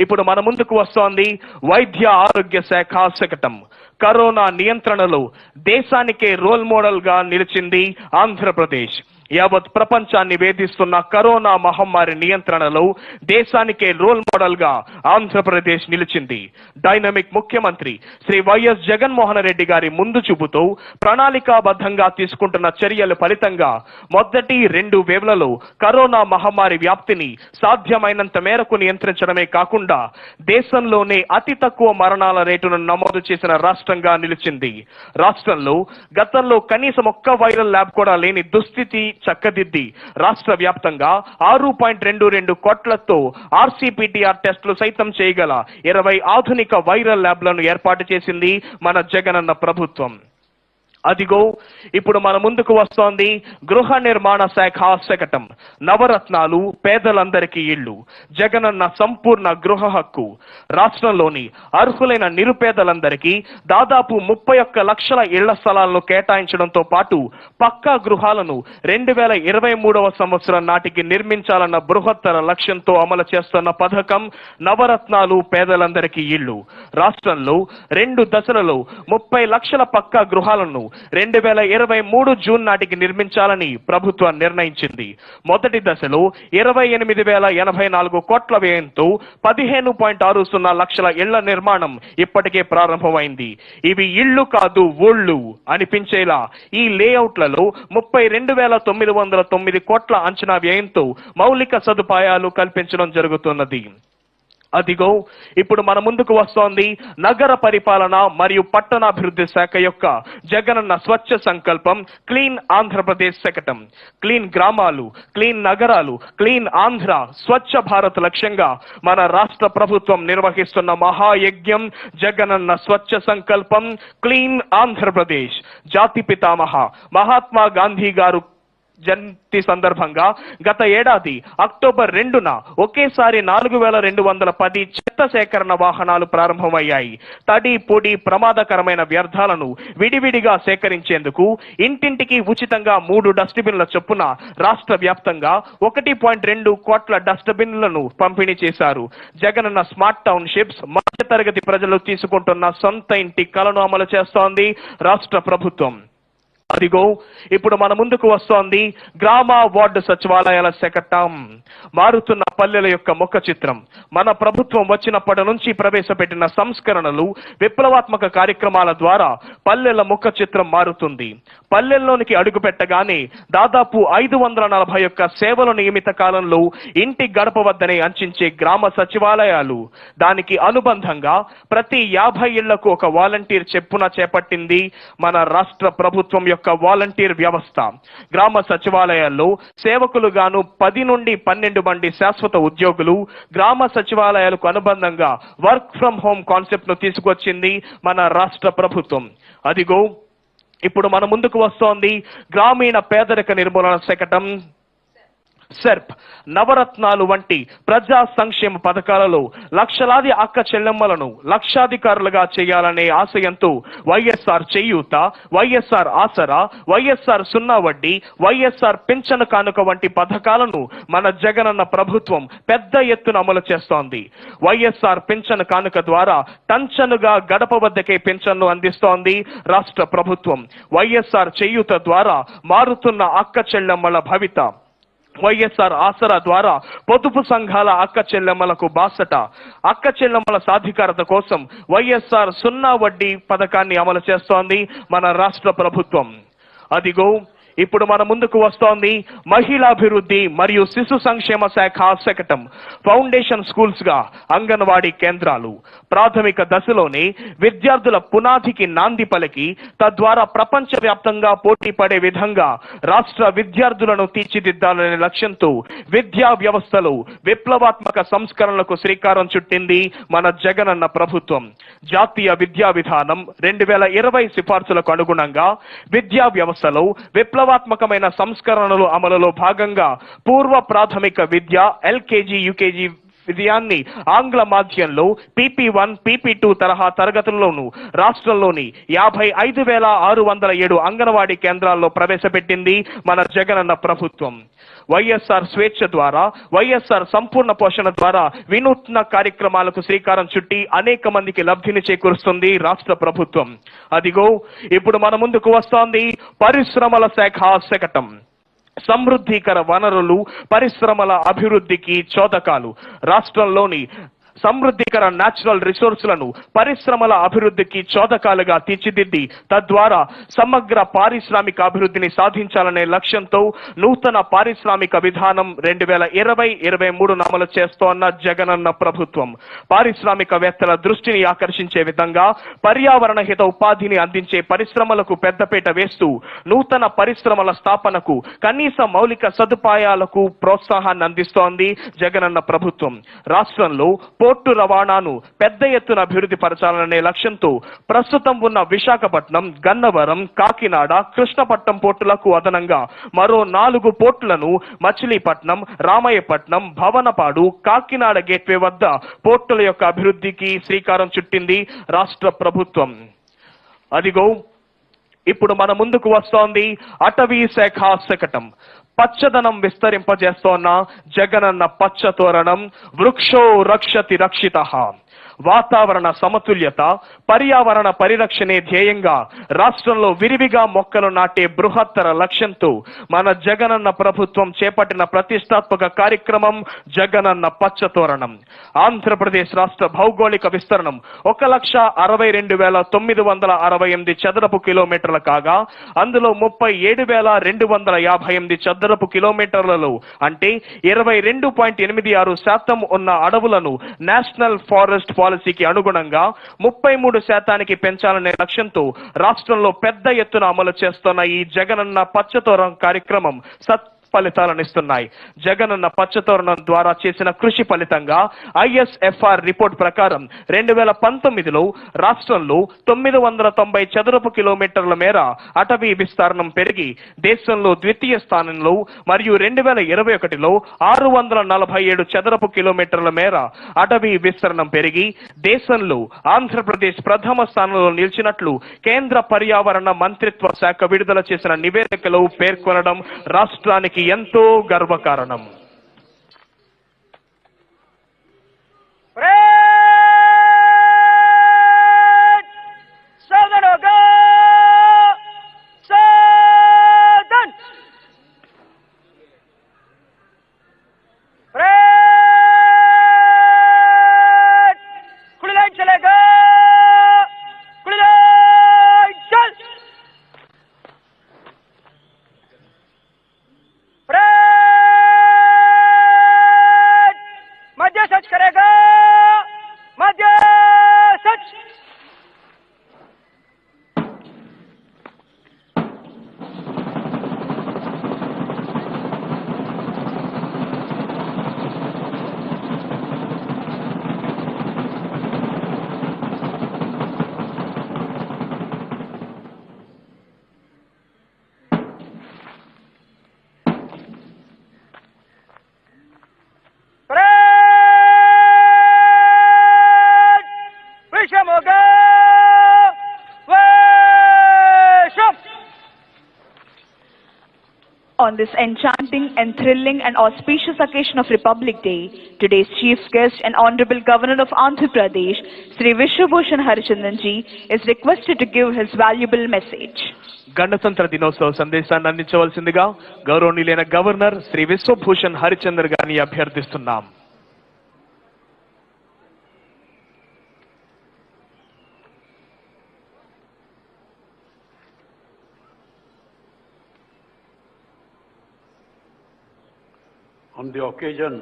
S1: ఇప్పుడు మన ముందుకు వస్తోంది వైద్య ఆరోగ్య శాఖ శకటం. కరోనా నియంత్రణలో దేశానికే రోల్ మోడల్ గా నిలిచింది ఆంధ్రప్రదేశ్. యావత్ ప్రపంచాన్ని వేధిస్తున్న కరోనా మహమ్మారి నియంత్రణలో దేశానికే రోల్ మోడల్ గా ఆంధ్రప్రదేశ్ నిలిచింది. డైనమిక్ ముఖ్యమంత్రి శ్రీ వైఎస్ జగన్మోహన్ రెడ్డి గారి ముందు చూపుతూ ప్రణాళికాబద్ధంగా తీసుకుంటున్న చర్యల ఫలితంగా మొదటి 2 వేవ్లలో కరోనా మహమ్మారి వ్యాప్తిని సాధ్యమైనంత మేరకు నియంత్రించడమే కాకుండా దేశంలోనే అతి తక్కువ మరణాల రేటును నమోదు చేసిన రాష్ట్రంగా నిలిచింది. రాష్ట్రంలో గతంలో కనీసం ఒక్క వైరల్ ల్యాబ్ కూడా లేని దుస్థితి చక్కదిద్ది రాష్ట్ర వ్యాప్తంగా 6.22 కోట్లతో ఆర్సీపీటీఆర్ టెస్టులు సైతం చేయగల 20 ఆధునిక వైరల్ ల్యాబ్లను ఏర్పాటు చేసింది మన జగనన్న ప్రభుత్వం. అదిగో ఇప్పుడు మన ముందుకు వస్తోంది గృహ నిర్మాణ శాఖ శకటం. నవరత్నాలు, పేదలందరికీ ఇళ్లు, జగనన్న సంపూర్ణ గృహ హక్కు. రాష్ట్రంలోని అర్హులైన నిరుపేదలందరికీ దాదాపు 31 లక్షల ఇళ్ల స్థలాలను కేటాయించడంతో పాటు పక్కా గృహాలను 2023వ సంవత్సరం నాటికి నిర్మించాలన్న బృహత్తర లక్ష్యంతో అమలు చేస్తున్న పథకం నవరత్నాలు, పేదలందరికీ ఇళ్లు. రాష్ట్రంలో 2 దశలలో 30 లక్షల పక్కా గృహాలను 2023 జూన్ నాటికి నిర్మించాలని ప్రభుత్వం నిర్ణయించింది. మొదటి దశలో 28,084 కోట్ల వ్యయంతో 15.60 లక్షల ఇళ్ల నిర్మాణం ఇప్పటికే ప్రారంభమైంది. ఇవి ఇళ్లు కాదు ఊళ్ళు అనిపించేలా ఈ లేఅవుట్లలో 32,909 కోట్ల అంచనా వ్యయంతో మౌలిక సదుపాయాలు కల్పించడం జరుగుతున్నది. అదిగో ఇప్పుడు మన ముందుకు వస్తోంది నగర పరిపాలన మరియు పట్టణాభివృద్ధి శాఖ యొక్క జగనన్న స్వచ్ఛ సంకల్పం క్లీన్ ఆంధ్రప్రదేశ్ శకటం. క్లీన్ గ్రామాలు, క్లీన్ నగరాలు, క్లీన్ ఆంధ్ర, స్వచ్ఛ భారత్ లక్ష్యంగా మన రాష్ట్ర ప్రభుత్వం నిర్వహిస్తున్న మహాయజ్ఞం జగనన్న స్వచ్ఛ సంకల్పం క్లీన్ ఆంధ్రప్రదేశ్. జాతి పితామహ మహాత్మా గాంధీ గారు జయంతి సందర్భంగా గత ఏడాది అక్టోబర్ 2న ఒకేసారి 4,210 చెత్త సేకరణ వాహనాలు ప్రారంభమయ్యాయి. తడి, పొడి, ప్రమాదకరమైన వ్యర్థాలను విడివిడిగా సేకరించేందుకు ఇంటింటికి ఉచితంగా 3 డస్ట్బిన్ల చొప్పున రాష్ట్ర వ్యాప్తంగా 1.2 కోట్ల డస్ట్బిన్లను పంపిణీ చేశారు. జగనన్న స్మార్ట్ టౌన్షిప్స్ మధ్యతరగతి ప్రజలు తీసుకుంటున్న సొంత ఇంటి కలను అమలు చేస్తోంది రాష్ట్ర ప్రభుత్వం. అదిగో ఇప్పుడు మన ముందుకు వస్తోంది గ్రామ వార్డు సచివాలయాల శకటం. మారుతున్న పల్లెల యొక్క ముఖ చిత్రం. మన ప్రభుత్వం వచ్చినప్పటి నుంచి ప్రవేశపెట్టిన సంస్కరణలు, విప్లవాత్మక కార్యక్రమాల ద్వారా పల్లెల ముఖ చిత్రం మారుతుంది. పల్లెల్లోనికి అడుగు పెట్టగానే దాదాపు 541 సేవల నియమిత కాలంలో ఇంటి గడప వద్దనే అంచించే గ్రామ సచివాలయాలు. దానికి అనుబంధంగా ప్రతి 50 ఇళ్లకు ఒక వాలంటీర్ చెప్పున చేపట్టింది మన రాష్ట్ర ప్రభుత్వం యొక్క వాలంటీర్ వ్యవస్థ. గ్రామ సచివాలయాల్లో సేవకులుగాను 10 నుండి 12 మంది శాశ్వత ఉద్యోగులు. గ్రామ సచివాలయాలకు అనుబంధంగా వర్క్ ఫ్రం హోమ్ కాన్సెప్ట్ ను తీసుకొచ్చింది మన రాష్ట్ర ప్రభుత్వం. అదిగో ఇప్పుడు మన ముందుకు వస్తోంది గ్రామీణ పేదరిక నిర్మూలన శకటం సెర్ప్. నవరత్నాలు వంటి ప్రజా సంక్షేమ పథకాలలో లక్షలాది అక్క చెల్లెమ్మలను లక్షాధికారులుగా చేయాలనే ఆశయంతో వైఎస్ఆర్ చేయూత, వైఎస్ఆర్ ఆసరా, వైఎస్ఆర్ సున్నా వడ్డీ, వైఎస్ఆర్ పింఛను కానుక వంటి పథకాలను మన జగనన్న ప్రభుత్వం పెద్ద ఎత్తున అమలు చేస్తోంది. వైఎస్ఆర్ పింఛను కానుక ద్వారా టంచనుగా గడప వద్దకే పింఛన్ను అందిస్తోంది రాష్ట్ర ప్రభుత్వం. వైఎస్ఆర్ చేయూత ద్వారా మారుతున్న అక్క చెల్లెమ్మల భవిత. వైఎస్ఆర్ ఆసరా ద్వారా పొదుపు సంఘాల అక్క చెల్లెమ్మలకు బాసట. అక్క చెల్లెమ్మల సాధికారత కోసం వైఎస్ఆర్ సున్నా వడ్డీ పథకాన్ని అమలు చేస్తోంది మన రాష్ట్ర ప్రభుత్వం. అదిగో ఇప్పుడు మన ముందుకు వస్తోంది మహిళాభివృద్ధి మరియు శిశు సంక్షేమ శాఖ శకటం. ఫౌండేషన్ స్కూల్స్ గా అంగన్వాడీ కేంద్రాలు. ప్రాథమిక దశలోనే విద్యార్థుల పునాదికి నాంది పలికి తద్వారా ప్రపంచ వ్యాప్తంగా పోటీ పడే విధంగా రాష్ట్ర విద్యార్థులను తీర్చిదిద్దాలనే లక్ష్యంతో విద్యా వ్యవస్థలో విప్లవాత్మక సంస్కరణలకు శ్రీకారం చుట్టింది మన జగనన్న ప్రభుత్వం. జాతీయ విద్యా విధానం 2020 సిఫార్సులకు అనుగుణంగా విద్యా వ్యవస్థలో విప్లవాత్మకమైన సంస్కరణలు అమలులో భాగంగా పూర్వ ప్రాథమిక విద్య, ఎల్కేజీ, యూకేజీ విజయాన్ని ఆంగ్ల మాధ్యంలో PP1, PP2 తరహా తరగతుల్లోనూ రాష్ట్రంలోని 55,607 అంగన్వాడీ కేంద్రాల్లో ప్రవేశపెట్టింది మన జగనన్న ప్రభుత్వం. వైఎస్ఆర్ స్వేచ్ఛ ద్వారా, వైఎస్ఆర్ సంపూర్ణ పోషణ ద్వారా వినూత్న కార్యక్రమాలకు శ్రీకారం చుట్టి అనేక మందికి లబ్ధిని చేకూరుస్తుంది రాష్ట్ర ప్రభుత్వం. అదిగో ఇప్పుడు మన ముందుకు వస్తోంది పరిశ్రమల శాఖ శకటం. సమృద్ధికర వనరులు, పరిశ్రమల అభివృద్ధికి చోదకాలు. రాష్ట్రంలోని సమృద్ధికర న్యాచురల్ రిసోర్సులను పరిశ్రమల అభివృద్ధికి చోదకాలుగా తీర్చిదిద్ది తద్వారా సమగ్ర పారిశ్రామిక అభివృద్ధిని సాధించాలనే లక్ష్యంతో నూతన పారిశ్రామిక విధానం 2020-23 అమలు చేస్తోన్న జగనన్న ప్రభుత్వం పారిశ్రామికవేత్తల దృష్టిని ఆకర్షించే విధంగా పర్యావరణ హిత ఉపాధిని అందించే పరిశ్రమలకు పెద్దపీట వేస్తూ నూతన పరిశ్రమల స్థాపనకు కనీస మౌలిక సదుపాయాలకు ప్రోత్సాహాన్ని అందిస్తోంది జగనన్న ప్రభుత్వం. రాష్ట్రంలో పోర్టు రవాణాను పెద్ద ఎత్తున అభివృద్ధి పరచాలనే లక్ష్యంతో ప్రస్తుతం ఉన్న విశాఖపట్నం, గన్నవరం, కాకినాడ, కృష్ణపట్నం పోర్టులకు అదనంగా మరో 4 పోర్టులను మచిలీపట్నం, రామయ్యపట్నం, భవనపాడు, కాకినాడ గేట్వే వద్ద పోర్టుల యొక్క అభివృద్ధికి శ్రీకారం చుట్టింది రాష్ట్ర ప్రభుత్వం. అదిగో ఇప్పుడు మన ముందుకు వస్తోంది అటవీ శాఖ శకటం. పచ్చదనం విస్తరింపజేస్తోన్న జగనన్న పచ్చ తోరణం. వృక్షో రక్షతి రక్షితః. వాతావరణ సమతుల్యత, పర్యావరణ పరిరక్షణే ధ్యేయంగా రాష్ట్రంలో విరివిగా మొక్కలు నాటే బృహత్తర లక్ష్యంతో మన జగనన్న ప్రభుత్వం చేపట్టిన ప్రతిష్టాత్మక కార్యక్రమం జగనన్న పచ్చతోరణం. ఆంధ్రప్రదేశ్ రాష్ట్ర భౌగోళిక విస్తరణం 1,62,968 చదరపు కిలోమీటర్లు కాగా అందులో 37,258 చదరపు కిలోమీటర్లలో అంటే 22.86% ఉన్న అడవులను నేషనల్ ఫారెస్ట్ పాలసీకి అనుగుణంగా 33% పెంచాలనే లక్ష్యంతో రాష్ట్రంలో పెద్ద ఎత్తున అమలు చేస్తున్న ఈ జగనన్న పచ్చతోరణం కార్యక్రమం ఫలితాలనిస్తున్నాయి. జగనన్న పచ్చతోరణం ద్వారా చేసిన కృషి ఫలితంగా ISFR రిపోర్ట్ ప్రకారం 2019లో రాష్ట్రంలో 990 చదరపు కిలోమీటర్ల మేర అటవీ విస్తరణం పెరిగి దేశంలో ద్వితీయ స్థానంలో మరియు 2021లో 647 చదరపు కిలోమీటర్ల మేర అటవీ విస్తరణం పెరిగి దేశంలో ఆంధ్రప్రదేశ్ ప్రథమ స్థానంలో నిలిచినట్లు కేంద్ర పర్యావరణ మంత్రిత్వ శాఖ విడుదల చేసిన నివేదికలో పేర్కొనడం రాష్ట్రానికి ఎంతో గర్వకారణం.
S2: On this enchanting and thrilling and auspicious occasion of Republic Day, today's chief guest and Honorable Governor of Andhra Pradesh, Sri Vishwabhushan Harichandanji, is requested to give his valuable message.
S1: గణతంత్ర దినోత్సవ సందేశాన్ని అందించవలసిందిగా గౌరవనీయులైన గవర్నర్ శ్రీ విశ్వభూషణ్ హరిచందర్ గారిని అభ్యర్థిస్తున్నాం.
S3: On the occasion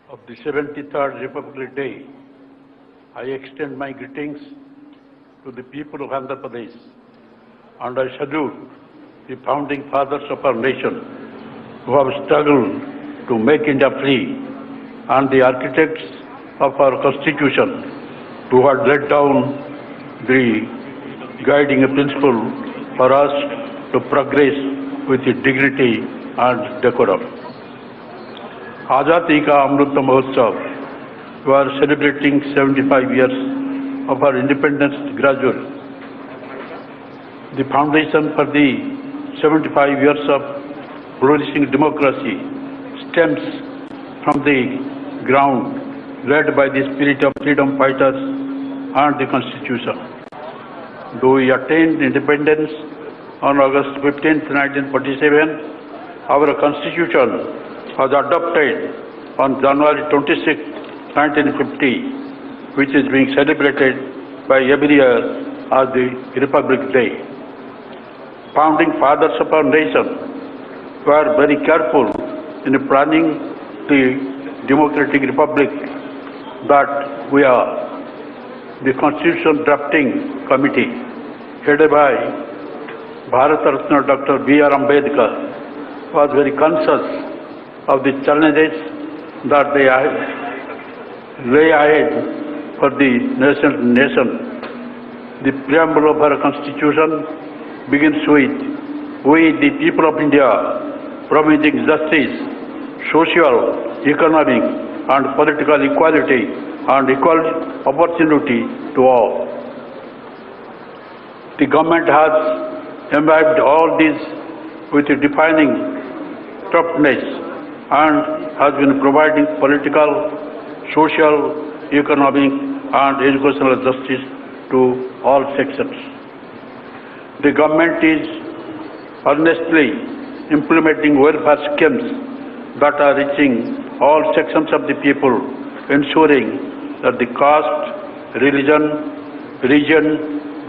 S3: of the 73rd Republic Day, I extend my greetings to the people of Andhra Pradesh and I salute the founding fathers of our nation who have struggled to make India free and the architects of our constitution who had laid down the guiding principle for us to progress with dignity and decorum. Azadi Ka Amrut Mahotsav, we are celebrating 75 years of our independence gradually. The foundation for the 75 years of flourishing democracy stems from the ground led by the spirit of freedom fighters and the Constitution. Though we attained independence on August 15, 1947, our Constitution was adopted on January 26, 1950, which is being celebrated by every year as the Republic Day. Founding fathers of our nation were very careful in planning the democratic republic that we are. The Constitution Drafting Committee, headed by Bharat Ratna Dr. B.R. Ambedkar, was very conscious of the challenges that they lay ahead for the nation. The preamble of our Constitution begins with, "We, the people of India, promising justice, social, economic, and political equality and equal opportunity to all." The government has imbibed all these with a defining toughness and has been providing political, social, economic, and educational justice to all sections. The government is earnestly implementing welfare schemes that are reaching all sections of the people, ensuring that the caste, religion, region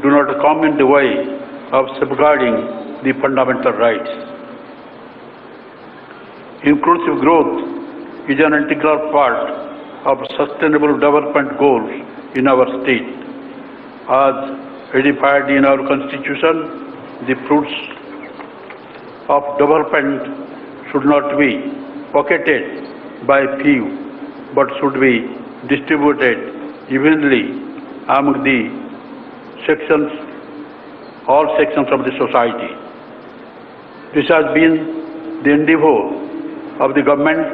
S3: do not come in the way of safeguarding the fundamental rights. Inclusive growth is an integral part of sustainable development goals in our state. As edified in our Constitution, the fruits of development should not be pocketed by few, but should be distributed evenly among the sections, all sections of the society. This has been the endeavor of the government,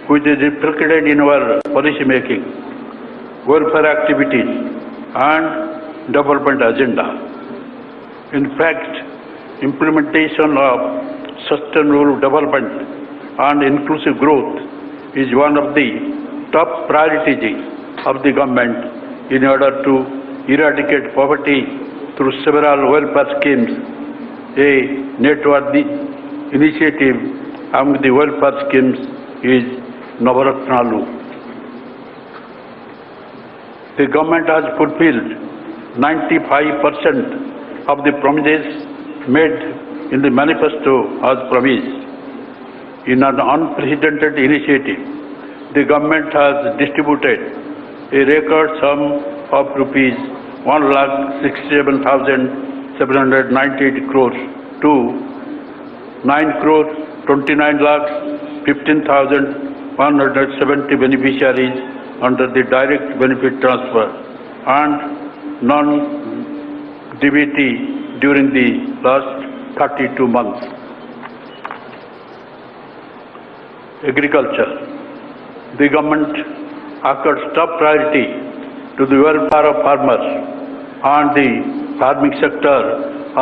S3: which is reflected in our policy making, welfare activities, and development agenda. In fact, implementation of sustainable development and inclusive growth is one of the top priorities of the government in order to eradicate poverty through several welfare schemes. A noteworthy initiative among the welfare schemes is Navaratnalu. The government has fulfilled 95% of the promises made in the manifesto as promised. In an unprecedented initiative, the government has distributed a record sum of rupees 1,67,798 crores to 9,29,15,170 beneficiaries under the direct benefit transfer and non-DBT during the last 32 months. Agriculture. The government accords top priority to the welfare of farmers and the farming sector,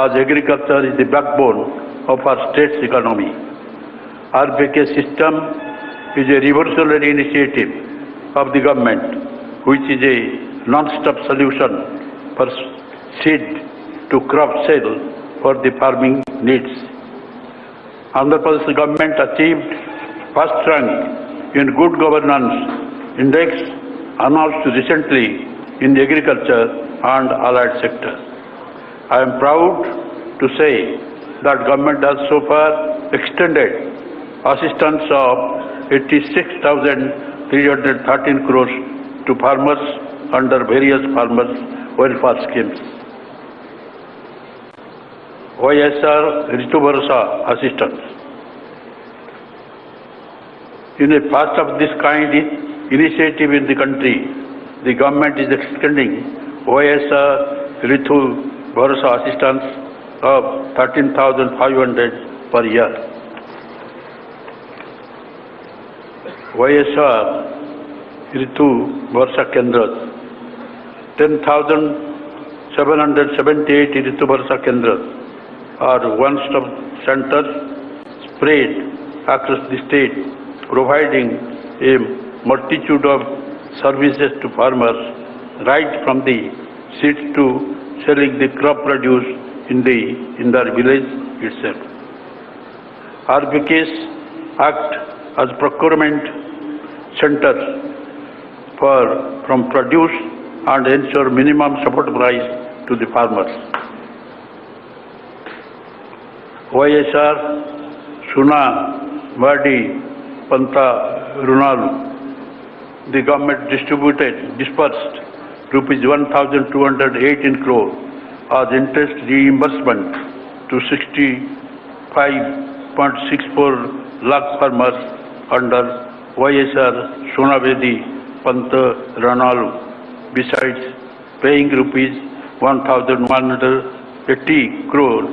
S3: as agriculture is the backbone of our state's economy. RBK system is a revolutionary initiative of the government, which is a non-stop solution for seed to crop sale for the farming needs. Andhra Pradesh government achieved first rank in Good Governance Index announced recently in agriculture and allied sectors. I am proud to say that government has so far extended assistance of 86,313 crores to farmers under various farmers' welfare schemes. MSR Telugu assistance. In a first of this kind initiative in the country, the government is extending MSR Telugu assistance of 13,500 per year. YSR Ritu Varsha Kendras, 10,778 Ritu Varsha Kendras are one-stop centers spread across the state, providing a multitude of services to farmers, right from the seeds to selling the crop produce in their village itself. RBKs act as procurement centers from produce and ensure minimum support price to the farmers. YSR Suna Vadi Panta Runalu. The government dispersed rupees 1,218 crore as interest reimbursement to 65.64 lakh farmers under YSR Sunavedi Panta Ranalu, besides paying rupees 1,180 crore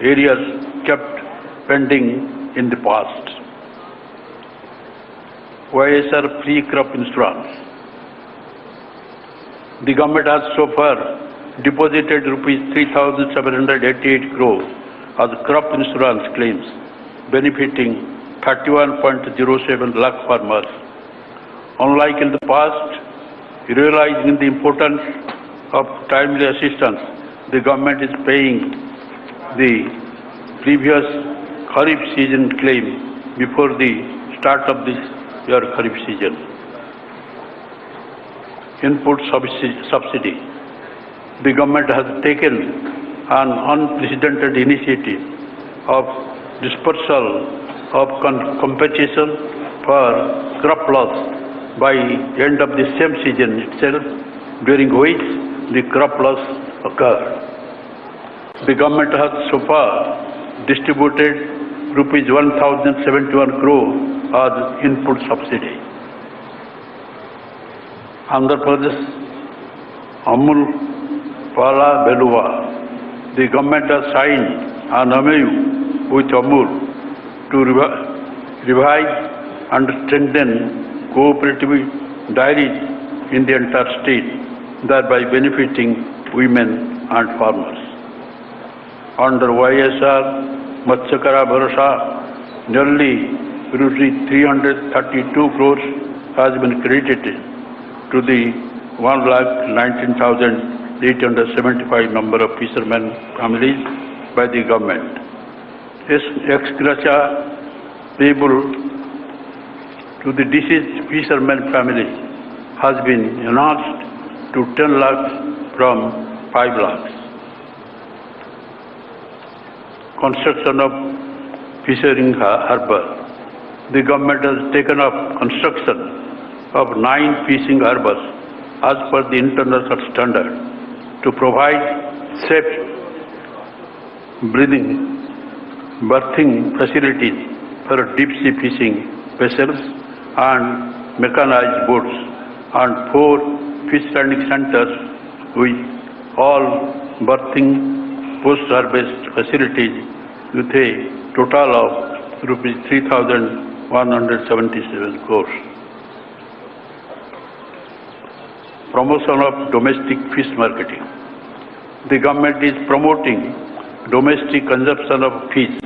S3: areas kept pending in the past. YSR free crop insurance. The government has so far deposited rupees 3,788 crore as crop insurance claims, benefiting 31.07 lakh farmers. Unlike in the past, realizing the importance of timely assistance, the government is paying the previous Kharif season claim before the start of this year Kharif season. Input subsidy. The government has taken an unprecedented initiative of dispersal of compensation for crop loss by end of the same season itself, during which the crop loss occurred. The government has so far distributed rupees 1,071 crore as input subsidy. Andhra Pradesh Amul Pala Beluva. The government has signed an MOU with Amul to revive and strengthen cooperative dairies in the entire state, thereby benefiting women and farmers. Under YSR Matsyakara Bharasa, nearly rupees 332 crores has been credited to the 1,19,875 number of fishermen families by the government. Ex gratia payable to the deceased fishermen families has been enhanced to 10 lakhs from 5 lakhs. Construction of fishing harbour. The government has taken up construction of 9 fishing harbours as per the international standard to provide safe berthing facilities for deep sea fishing vessels and mechanized boats, and 4 fish landing centers with all berthing post-harvest facilities with a total of rupees 3,177 crores. Promotion of domestic fish marketing. The government is promoting domestic consumption of fish.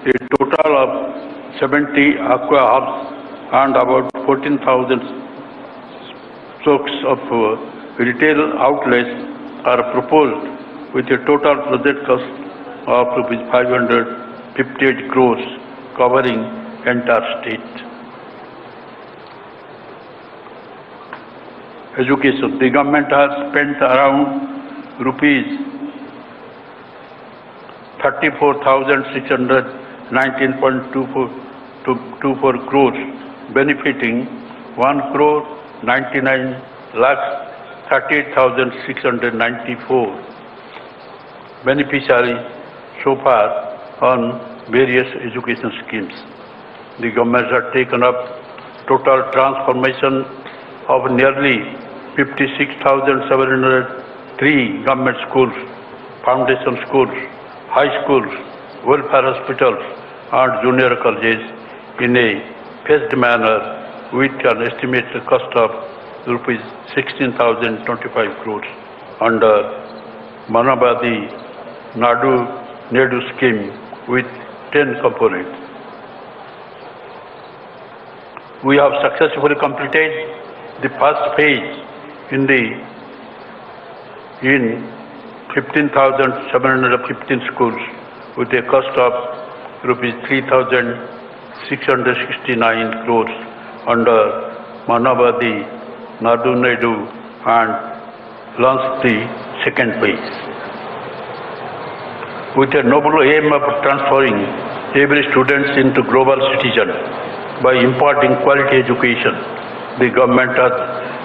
S3: A total of 70 aqua hubs and about 14,000 stocks of retail outlets are proposed with a total project cost of rupees 558 crores covering entire state. Education. The government has spent around rupees 34,619.24 crores, benefiting 1,99,38,694 beneficiaries so far on various education schemes. The government has taken up total transformation of nearly 56,703 government schools, foundation schools, high schools, welfare hospitals and junior colleges in a phased manner with an estimated cost of rupees 16,025 crores under Manabadi Nadu scheme with 10 components. We have successfully completed the first phase in 15,715 schools with a cost of rupees 3,669 crores under Manabadi Nadu and launched the second phase. With a noble aim of transferring every student into global citizen by imparting quality education, the government has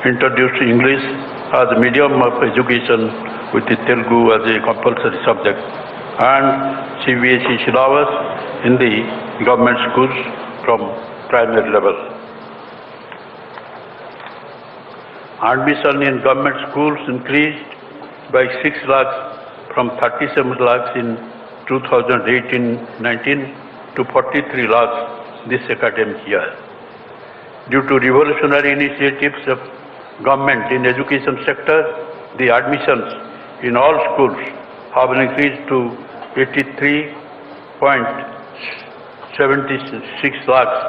S3: introduced English as a medium of education with the Telugu as a compulsory subject and CBSE syllabus in the government schools from primary level. Admission in government schools increased by 6 lakhs from 37 lakhs in 2018-19 to 43 lakhs this academic year. Due to revolutionary initiatives of government in education sector, the admissions in all schools have increased to 83.76 lakhs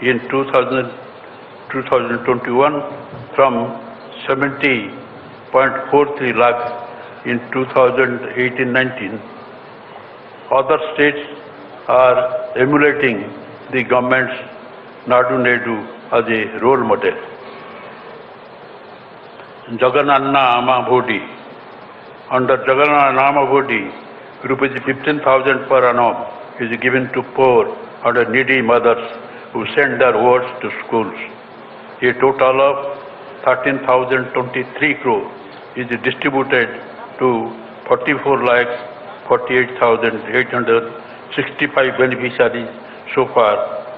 S3: in 2021 from 70.43 lakhs in 2018-19. Other states are emulating the government's Nadu as a role model. Jagan Bodi. Under Jagan Bodi, rupees 15,000 per annum is given to poor and needy mothers who send their wards to schools. A total of 13,023 crore is distributed to 44,48,865 beneficiaries so far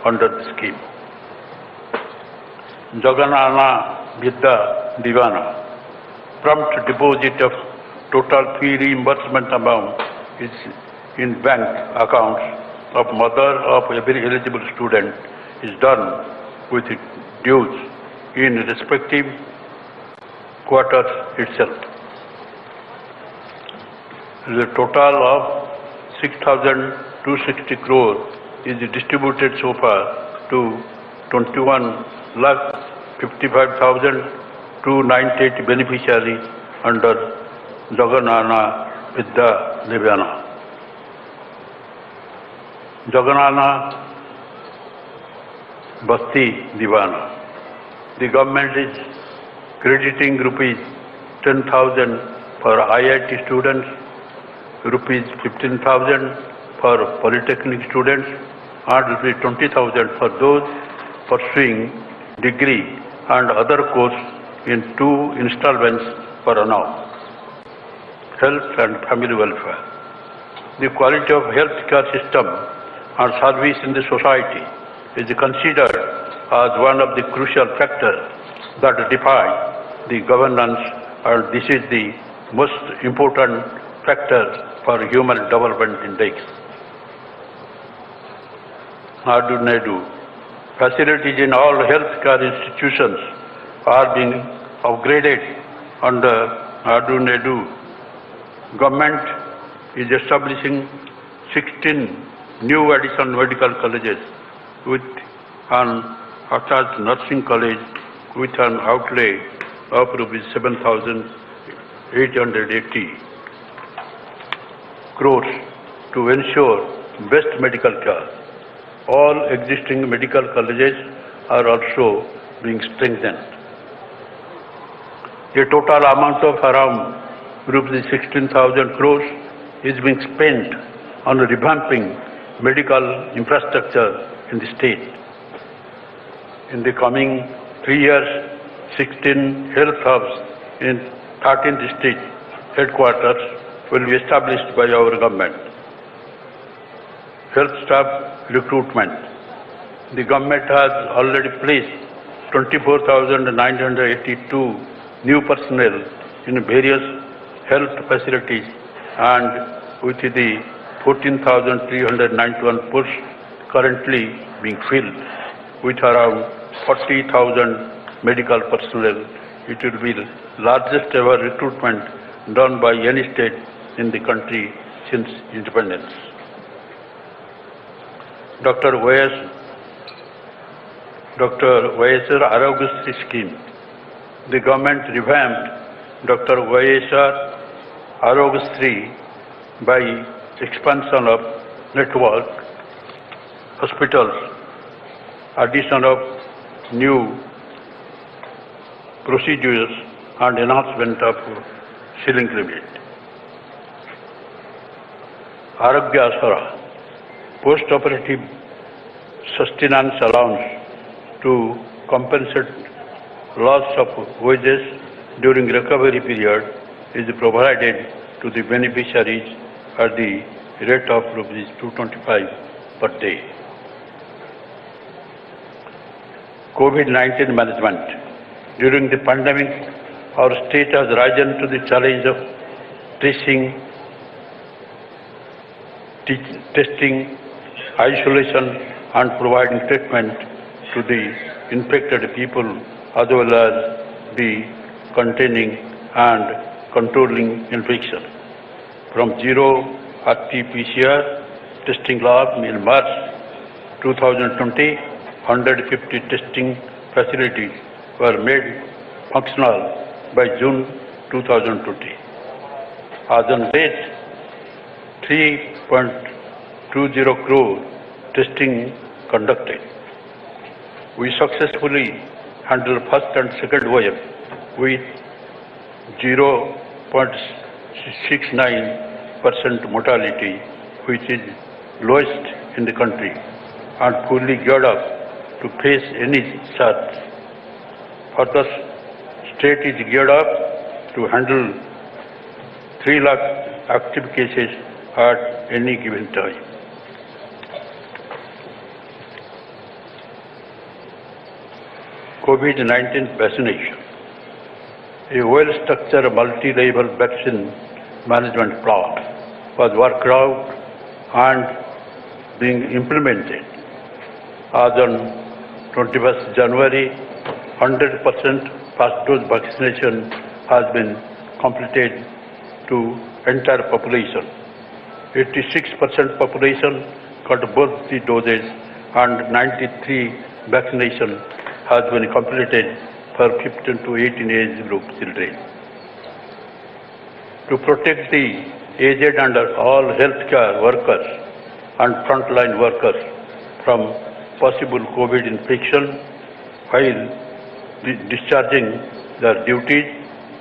S3: under the scheme. Jaganana Vidya Divana. Prompt deposit of total fee reimbursement amount is in bank accounts of mother of every eligible student is done with dues in respective quarters itself. The total of 6,260 crore is distributed so far to 21,55,298 beneficiaries under Jaganana Vidya Divana. Jaganana Basti Divana. The government is crediting rupees 10,000 for IIT students, rupees 15,000 for polytechnic students, and rupees 20,000 for those pursuing degree and other course in 2 installments per annum. Health and family welfare. The quality of health care system and service in the society is considered as one of the crucial factors that define the governance, and this is the most important factor for human development index. Nadu. Facilities in all healthcare institutions are being upgraded under Nadu. Government is establishing 16 new additional medical colleges with an attached nursing college with an outlay of rupees 7,880 crores to ensure best medical care. All existing medical colleges are also being strengthened. A total amount of around rupees 16,000 crores is being spent on revamping medical infrastructure in the state. In the coming 3 years, 16 health hubs in 13 district headquarters will be established by our government. Health staff recruitment. The government has already placed 24,982 new personnel in various health facilities, and with the 14,391 posts currently being filled, with around 40,000 medical personnel. It will be the largest ever recruitment done by any state in the country since independence. Dr. YSR Arogustri scheme. The government revamped Dr. YSR Arogustri by expansion of network, hospitals, addition of new procedures and enhancement of ceiling limit. Arogya Asara, post-operative sustenance allowance to compensate loss of wages during recovery period is provided to the beneficiaries at the rate of rupees 225 per day. COVID-19 management. During the pandemic, our state has risen to the challenge of tracing, testing, isolation and providing treatment to the infected people as well as the containing and controlling infection. From zero RT-PCR testing lab in March 2020, 150 testing facilities were made functional by June 2020. As on date, 3.20 crore testing conducted. We successfully handled first and second wave with 0.69% mortality, which is lowest in the country, and fully geared up to face any surge. Further, state is geared up to handle 3 lakh active cases at any given time. COVID-19 vaccination. A well-structured multi-level vaccine management plan was worked out and being implemented. As on 21st January, 100% first dose vaccination has been completed to entire population. 86% population got both the doses and 93 vaccination has been completed for 15 to 18 age group children. To protect the aged and all healthcare workers and frontline workers from possible COVID infection while discharging their duties,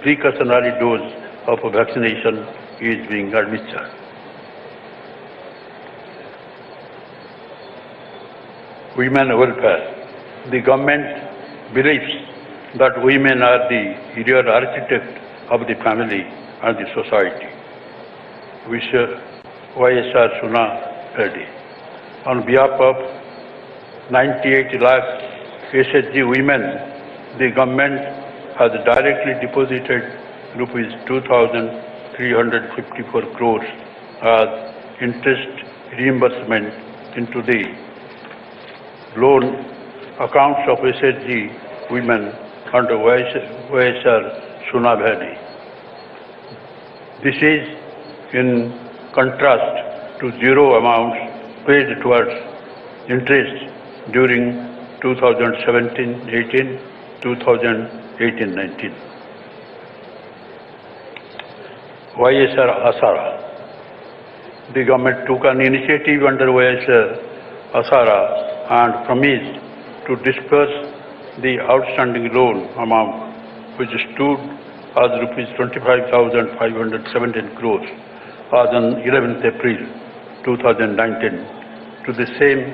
S3: precautionary dose of vaccination is being administered. Women welfare. The government believes that women are the real architect of the family and the society. YSR Suna Reddy. On behalf of 98 lakh SHG women, the government has directly deposited rupees 2,354 crores as interest reimbursement into the loan accounts of SHG women under YSR Suna Reddy. This is in contrast to zero amounts paid towards interest during 2017-18, 2018-19. YSR Asara. The government took an initiative under YSR Asara and promised to disperse the outstanding loan amount, which stood as rupees 25,517 crores as on 11th April 2019 to the same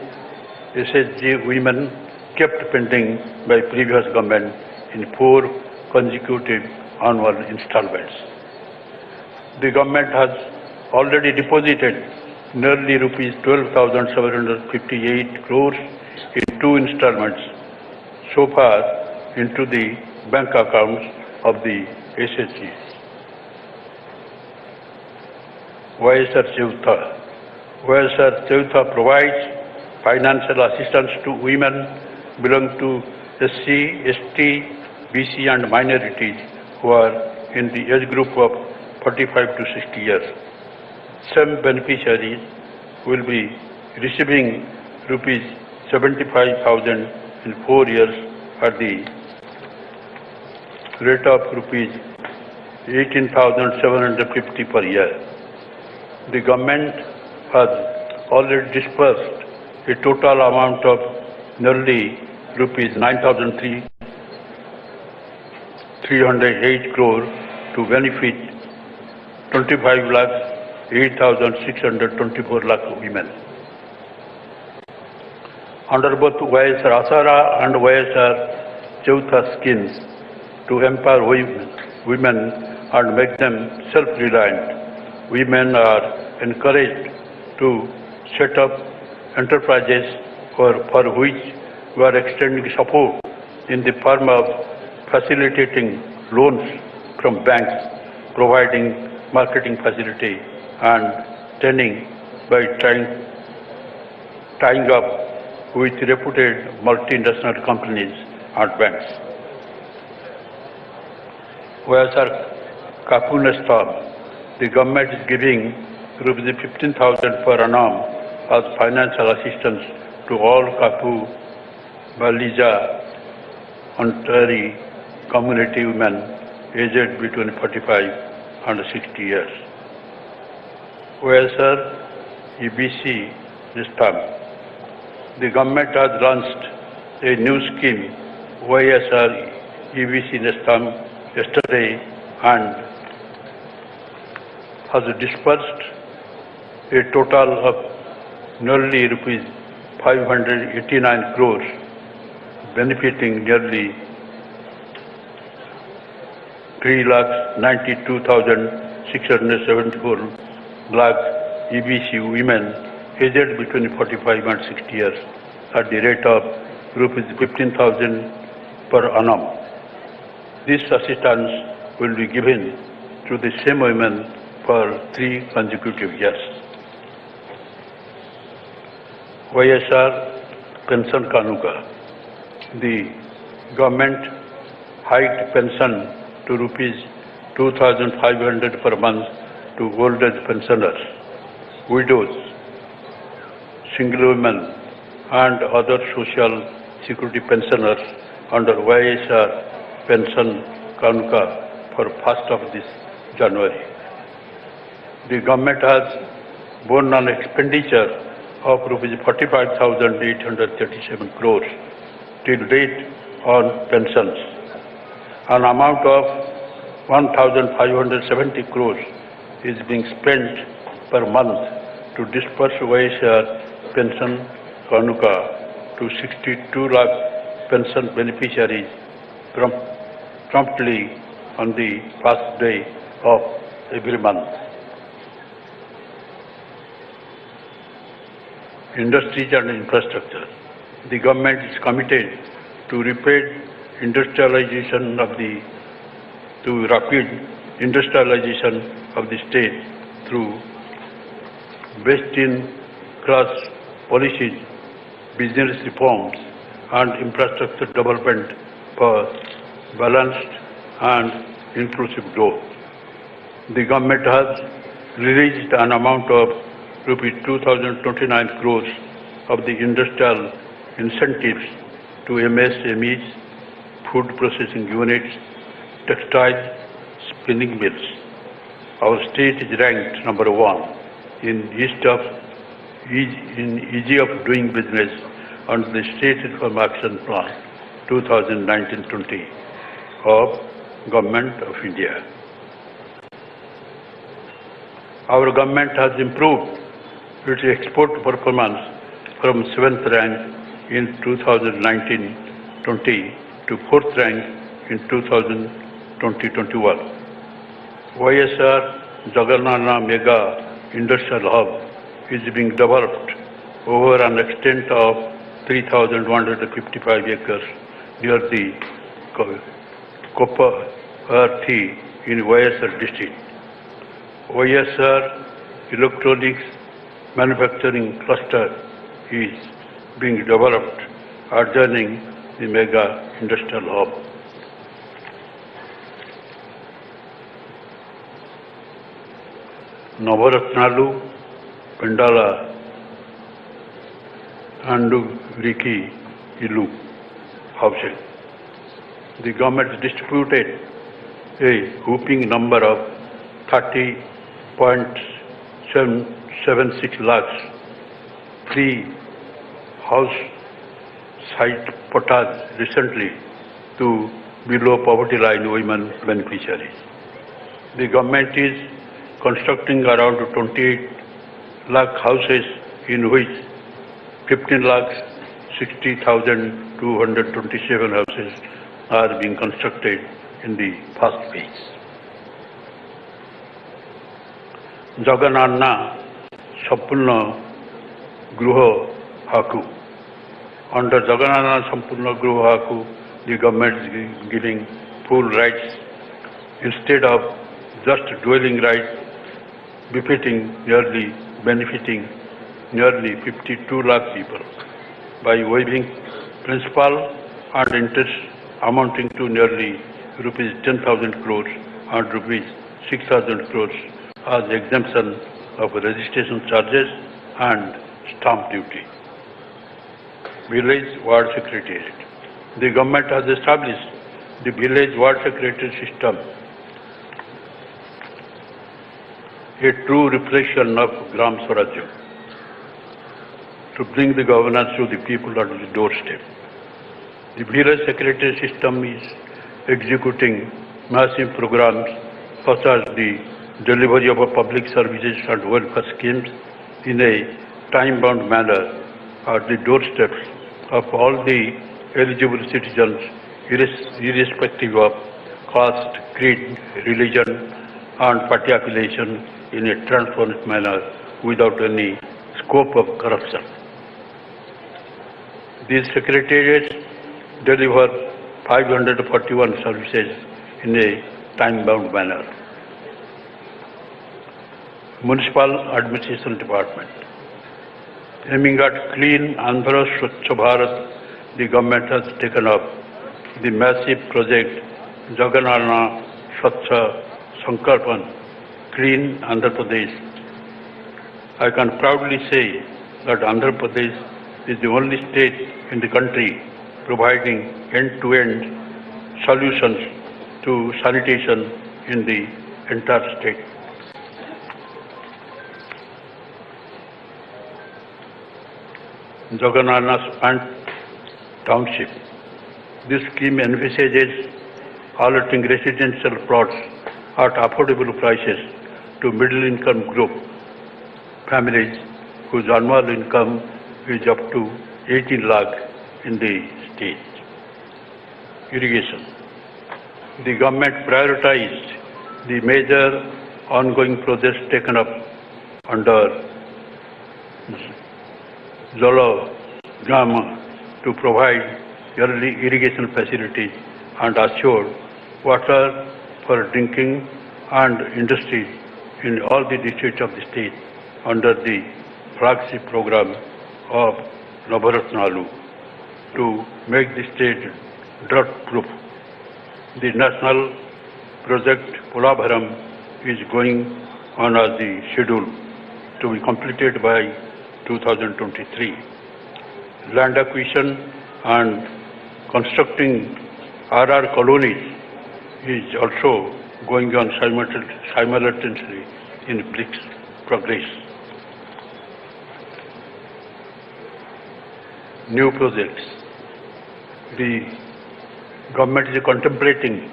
S3: SHG women kept pending by previous government in 4 consecutive annual installments. The government has already deposited nearly rupees 12,758 crores in 2 installments so far into the bank accounts of the SHGs. YSR Cheutha. YSR Cheutha provides financial assistance to women belonging to SC, ST, BC and minorities who are in the age group of 45 to 60 years. Some beneficiaries will be receiving rupees 75,000 in 4 years at the rate of rupees 18,750 per year. The government has already disbursed a total amount of nearly rupees 9,308 crore to benefit 25 lakhs 8,624 lakh women. Under both YSR Asara and YSR Chautha schemes to empower women and make them self-reliant, women are encouraged to set up enterprises for which we are extending support in the form of facilitating loans from banks, providing marketing facility and training by tying up with reputed multinational companies and banks. YSR Kapunastam, the government is giving rupees 15,000 per annum as financial assistance to all Kapu, Baliza, Ontari community women aged between 45 and 60 years. YSR EBC Nistam, the government has launched a new scheme, YSR EBC Nistam, yesterday and has disbursed a total of nearly rupees 589 crores, benefiting nearly 3,92,674 lakh EBC women aged between 45 and 60 years at the rate of rupees 15,000 per annum. This assistance will be given to the same women for 3 consecutive years. YSR Pension Kanuka, the government hiked pension to rupees 2,500 per month to old age pensioners, widows, single women and other social security pensioners under YSR Pension Kanuka for 1st of this January. The government has borne an expenditure of rupees 45,837 crores till date on pensions. An amount of 1,570 crores is being spent per month to disperse YSR Pension Kanuka to 62 lakh pension beneficiaries promptly on the first day of every month. Industries and infrastructure. The government is committed to rapid industrialization of the state through best-in-class policies, business reforms, and infrastructure development for balanced and inclusive growth. The government has released an amount of rupees 2,029 crores of the industrial incentives to MSMEs, food processing units, textile, spinning mills. Our state is ranked number 1 in ease of doing business under the State Reform Action Plan 2019-20 of Government of India. Our government has improved its export performance from 7th rank in 2019-20 to 4th rank in 2020-21. YSR Jagan Mega Industrial Hub is being developed over an extent of 3,155 acres near the Kopparathi in YSR district. YSR Electronics Manufacturing Cluster is being developed adjoining the mega industrial hub. Navaratnalu, Pendala, and Riki Ilu housing. The government distributed a whopping number of 30.76 lakhs free house site potas recently to below poverty line women beneficiaries. The government is constructing around 28 lakh houses, in which 15,60,227 houses are being constructed in the first phase. Jagan Sampurna Gruha Haku. Under Jagan Sampurna Gruha Haku, the government is giving full rights instead of just dwelling rights, benefiting nearly 52 lakh people by waiving principal and interest amounting to nearly rupees 10,000 crores and rupees 6,000 crores as exemption of registration charges and stamp duty. Village Ward Secretariat. The government has established the Village Ward Secretariat system, a true reflection of Gram Swarajya, to bring the governance to the people at the doorstep. The village secretary system is executing massive programs such as the delivery of public services and welfare schemes in a time-bound manner at the doorsteps of all the eligible citizens, irrespective of caste, creed, religion and party affiliation, in a transparent manner without any scope of corruption. These secretariats deliver 541 services in a time-bound manner. Municipal Administration Department. Aiming at clean Andhra Swachh Bharat, the government has taken up the massive project Jagan Swachh Sankalpan, Clean Andhra Pradesh. I can proudly say that Andhra Pradesh is the only state in the country providing end-to-end solutions to sanitation in the entire state. Jagannath Pant Township. This scheme envisages allotting residential plots at affordable prices to middle-income group families whose annual income is up to 18 lakh in the state. Irrigation. The government prioritized the major ongoing projects taken up under Jala Grama to provide early irrigation facilities and assure water for drinking and industry in all the districts of the state under the flagship program of Navaratnalu to make the state drought-proof. The national project Polabharam is going on as the schedule to be completed by 2023. Land acquisition and constructing RR colonies is also going on simultaneously in progress. New projects. The government is contemplating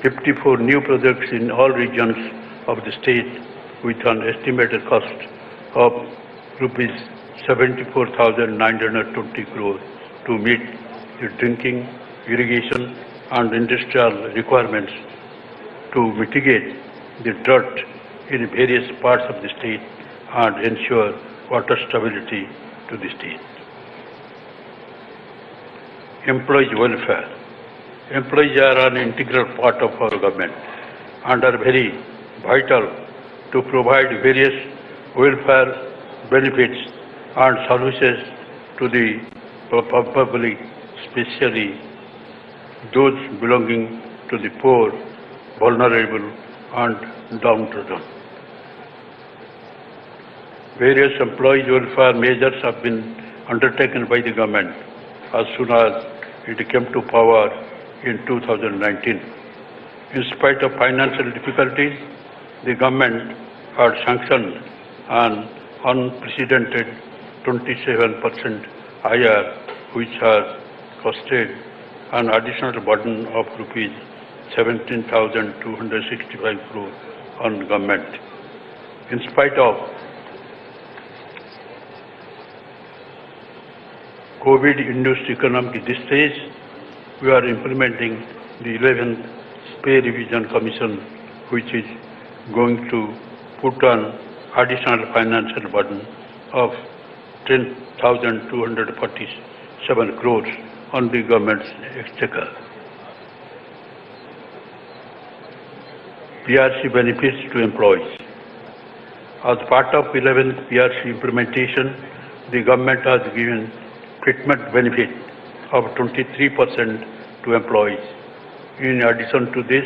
S3: 54 new projects in all regions of the state with an estimated cost of rupees 74,920 crores to meet the drinking, irrigation and industrial requirements to mitigate the drought in various parts of the state and ensure water stability to the state. Employees' welfare. Employees are an integral part of our government and are very vital to provide various welfare benefits and services to the public especially those belonging to the poor, vulnerable and downtrodden. Various employee welfare measures have been undertaken by the government as soon as it came to power in 2019. In spite of financial difficulties, the government had sanctioned an unprecedented 27% higher, which has costed an additional burden of rupees 17,265 crore on government. In spite of COVID-induced economic distress, we are implementing the 11th Pay Revision Commission, which is going to put an additional financial burden of 10,247 crores on the government's exchequer. PRC benefits to employees. As part of 11th PRC implementation, the government has given treatment benefit of 23% to employees. In addition to this,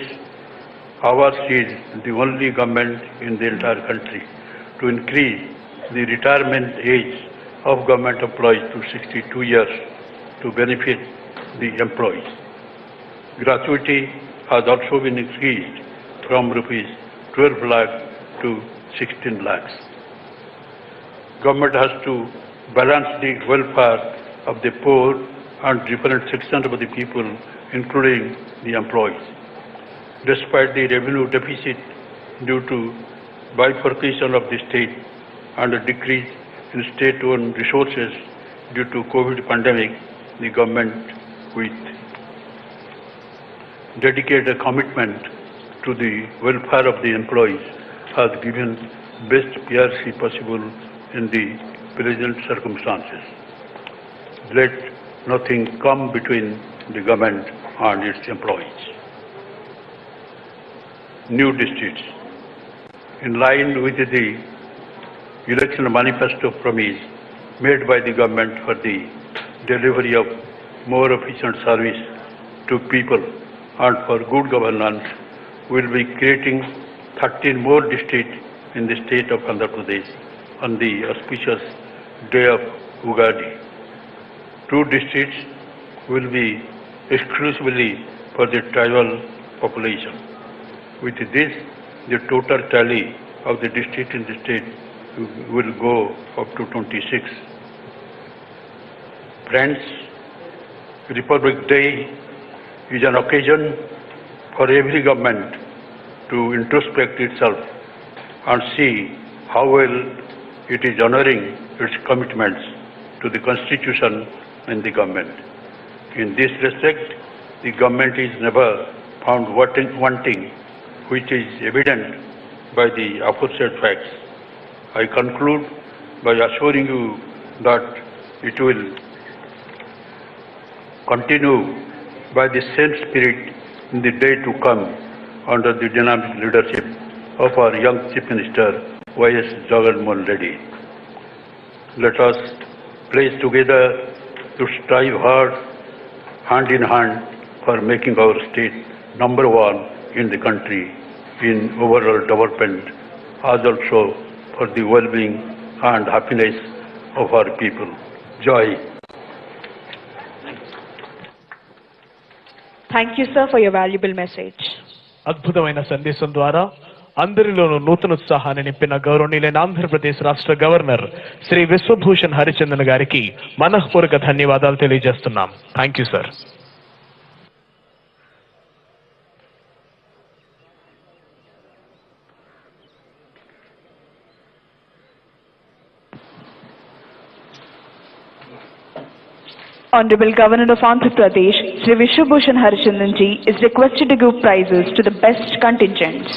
S3: ours is the only government in the entire country to increase the retirement age of government employees to 62 years to benefit the employees. Gratuity has also been increased from rupees 12 lakh to 16 lakhs. Government has to balance the welfare of the poor and different sections of the people, including the employees. Despite the revenue deficit due to bifurcation of the state and a decrease in state-owned resources due to COVID pandemic, the government, with dedicated commitment to the welfare of the employees, has given best PRC possible in the present circumstances. Let nothing come between the government and its employees. New districts. In line with the election manifesto promise made by the government for the delivery of more efficient service to people and for good governance, we will be creating 13 more districts in the state of Andhra Pradesh on the auspicious day of Ugadi. 2 districts will be exclusively for the tribal population. With this, the total tally of the districts in the state will go up to 26. Friends, Republic Day is an occasion for every government to introspect itself and see how well it is honoring its commitments to the Constitution and the government. In this respect, the government is never found wanting, which is evident by the aforesaid facts. I conclude by assuring you that it will continue by the same spirit in the day to come under the dynamic leadership of our young Chief Minister, Y.S. Jagan. Let us pledge together to strive hard, hand in hand, for making our state number 1 in the country in overall development, as also for the well-being and happiness of our people. Joy.
S2: Thank you, sir, for your valuable message.
S1: అద్భుతమైన సందేశం ద్వారా అందరిలోనూ నూతన ఉత్సాహాన్ని నింపిన గౌరవనీయులైన ఆంధ్రప్రదేశ్ రాష్ట్ర governor Shri Vishwabhushan Harichandan గారికి మనఃపూర్వక ధన్యవాదాలు తెలియజేస్తున్నాం. Thank you sir.
S2: Honorable Governor of Andhra Pradesh, Shri Vishwabhushan Harichandan ji, is requested to give prizes to the best contingents.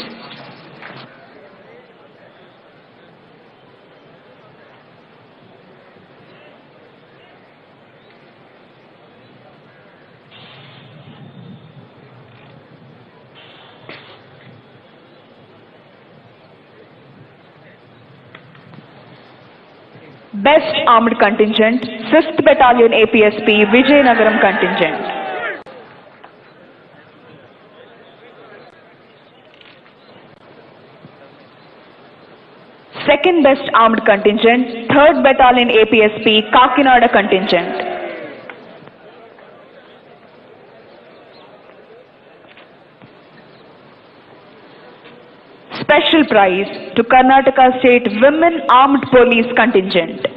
S2: Best Armed Contingent, 5th Battalion APSP, Vijayanagaram Contingent. Second Best Armed Contingent, 3rd Battalion APSP, Kakinada Contingent. Special prize to Karnataka State Women Armed Police Contingent.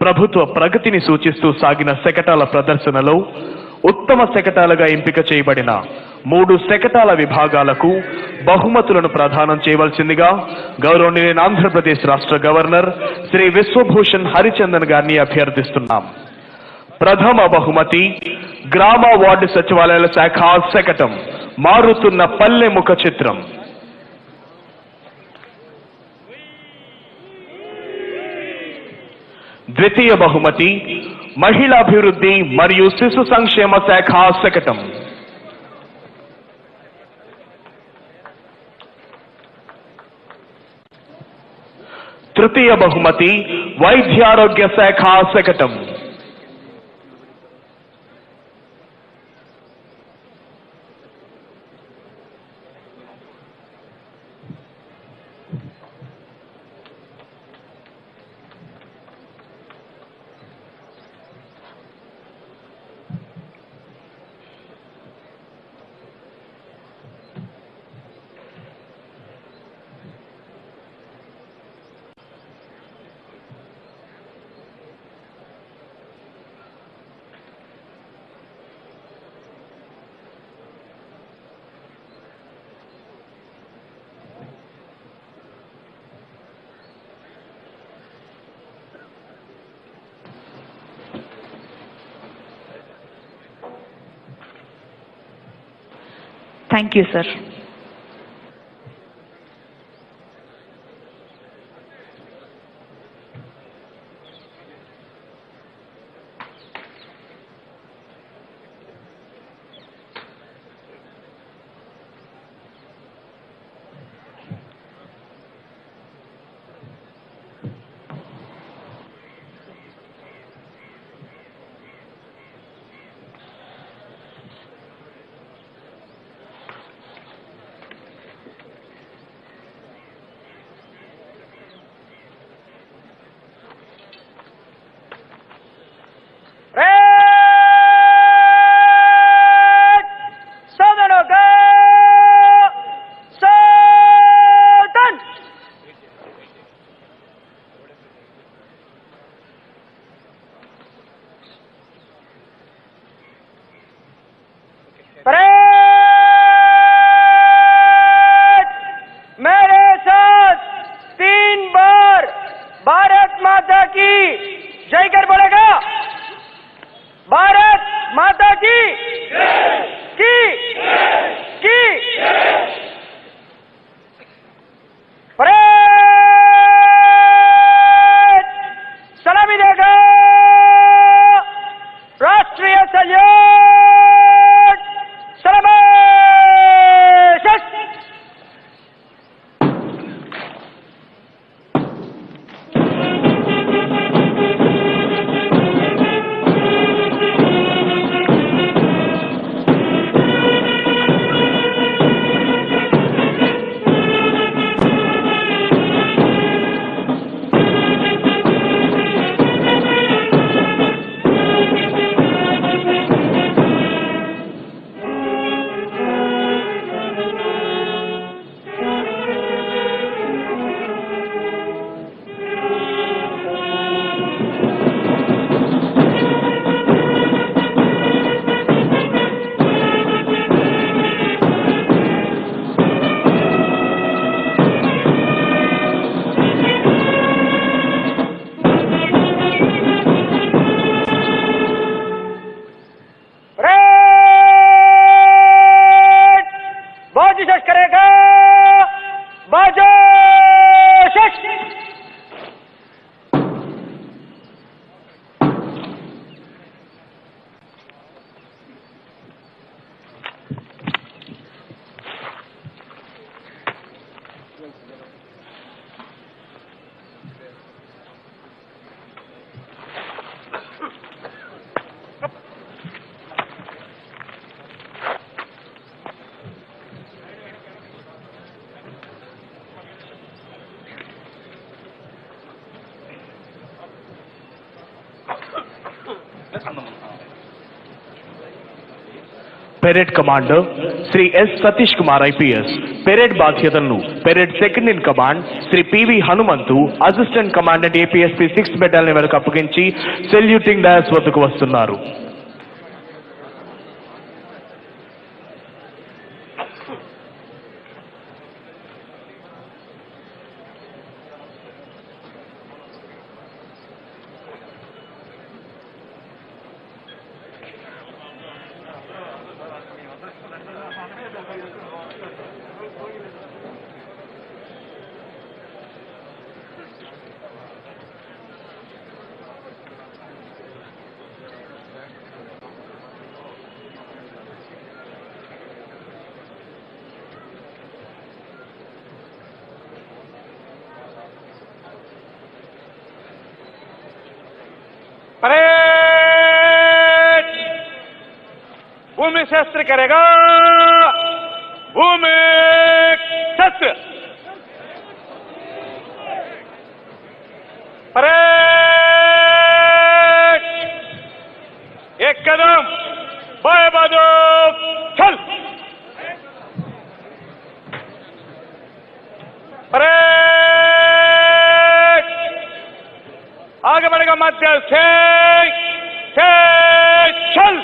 S1: ప్రభుత్వ ప్రగతిని సూచిస్తూ సాగిన శకటాల ప్రదర్శనలో ఉత్తమ శకటాలుగా ఎంపిక చేయబడిన 3 శకటాల విభాగాలకు బహుమతులను ప్రదానం చేయవలసిందిగా గౌరవనీయులైన ఆంధ్రప్రదేశ్ రాష్ట్ర గవర్నర్ శ్రీ విశ్వభూషణ్ హరిచందన్ గారిని అభ్యర్థిస్తున్నాం. ప్రథమ బహుమతి గ్రామ వార్డు సచివాలయాల శాఖ శకటం మారుతున్న పల్లె ముఖ చిత్రం. ద్వితీయ బహుమతి మహిళాభివృద్ధి మరియు శిశు సంక్షేమ శాఖ శకటం. తృతీయ బహుమతి వైద్యారోగ్య శాఖ శకటం.
S2: Thank you, sir.
S1: Parade commander Shri S Satish Kumar IPS parade బాధ్యతలను parade second in command Shri PV Hanumanthu assistant commandant APSP 6th battalion వరకు అప్పగించి సెల్యూటింగ్ డయాస్ వద్దకు వస్తున్నారు.
S4: परेड भूमि शस्त्र करेगा. भूमि शस्त्र. परेड एक कदम बाएं बाजू चल. परेड आगे बढ़ेगा मध्य से चल.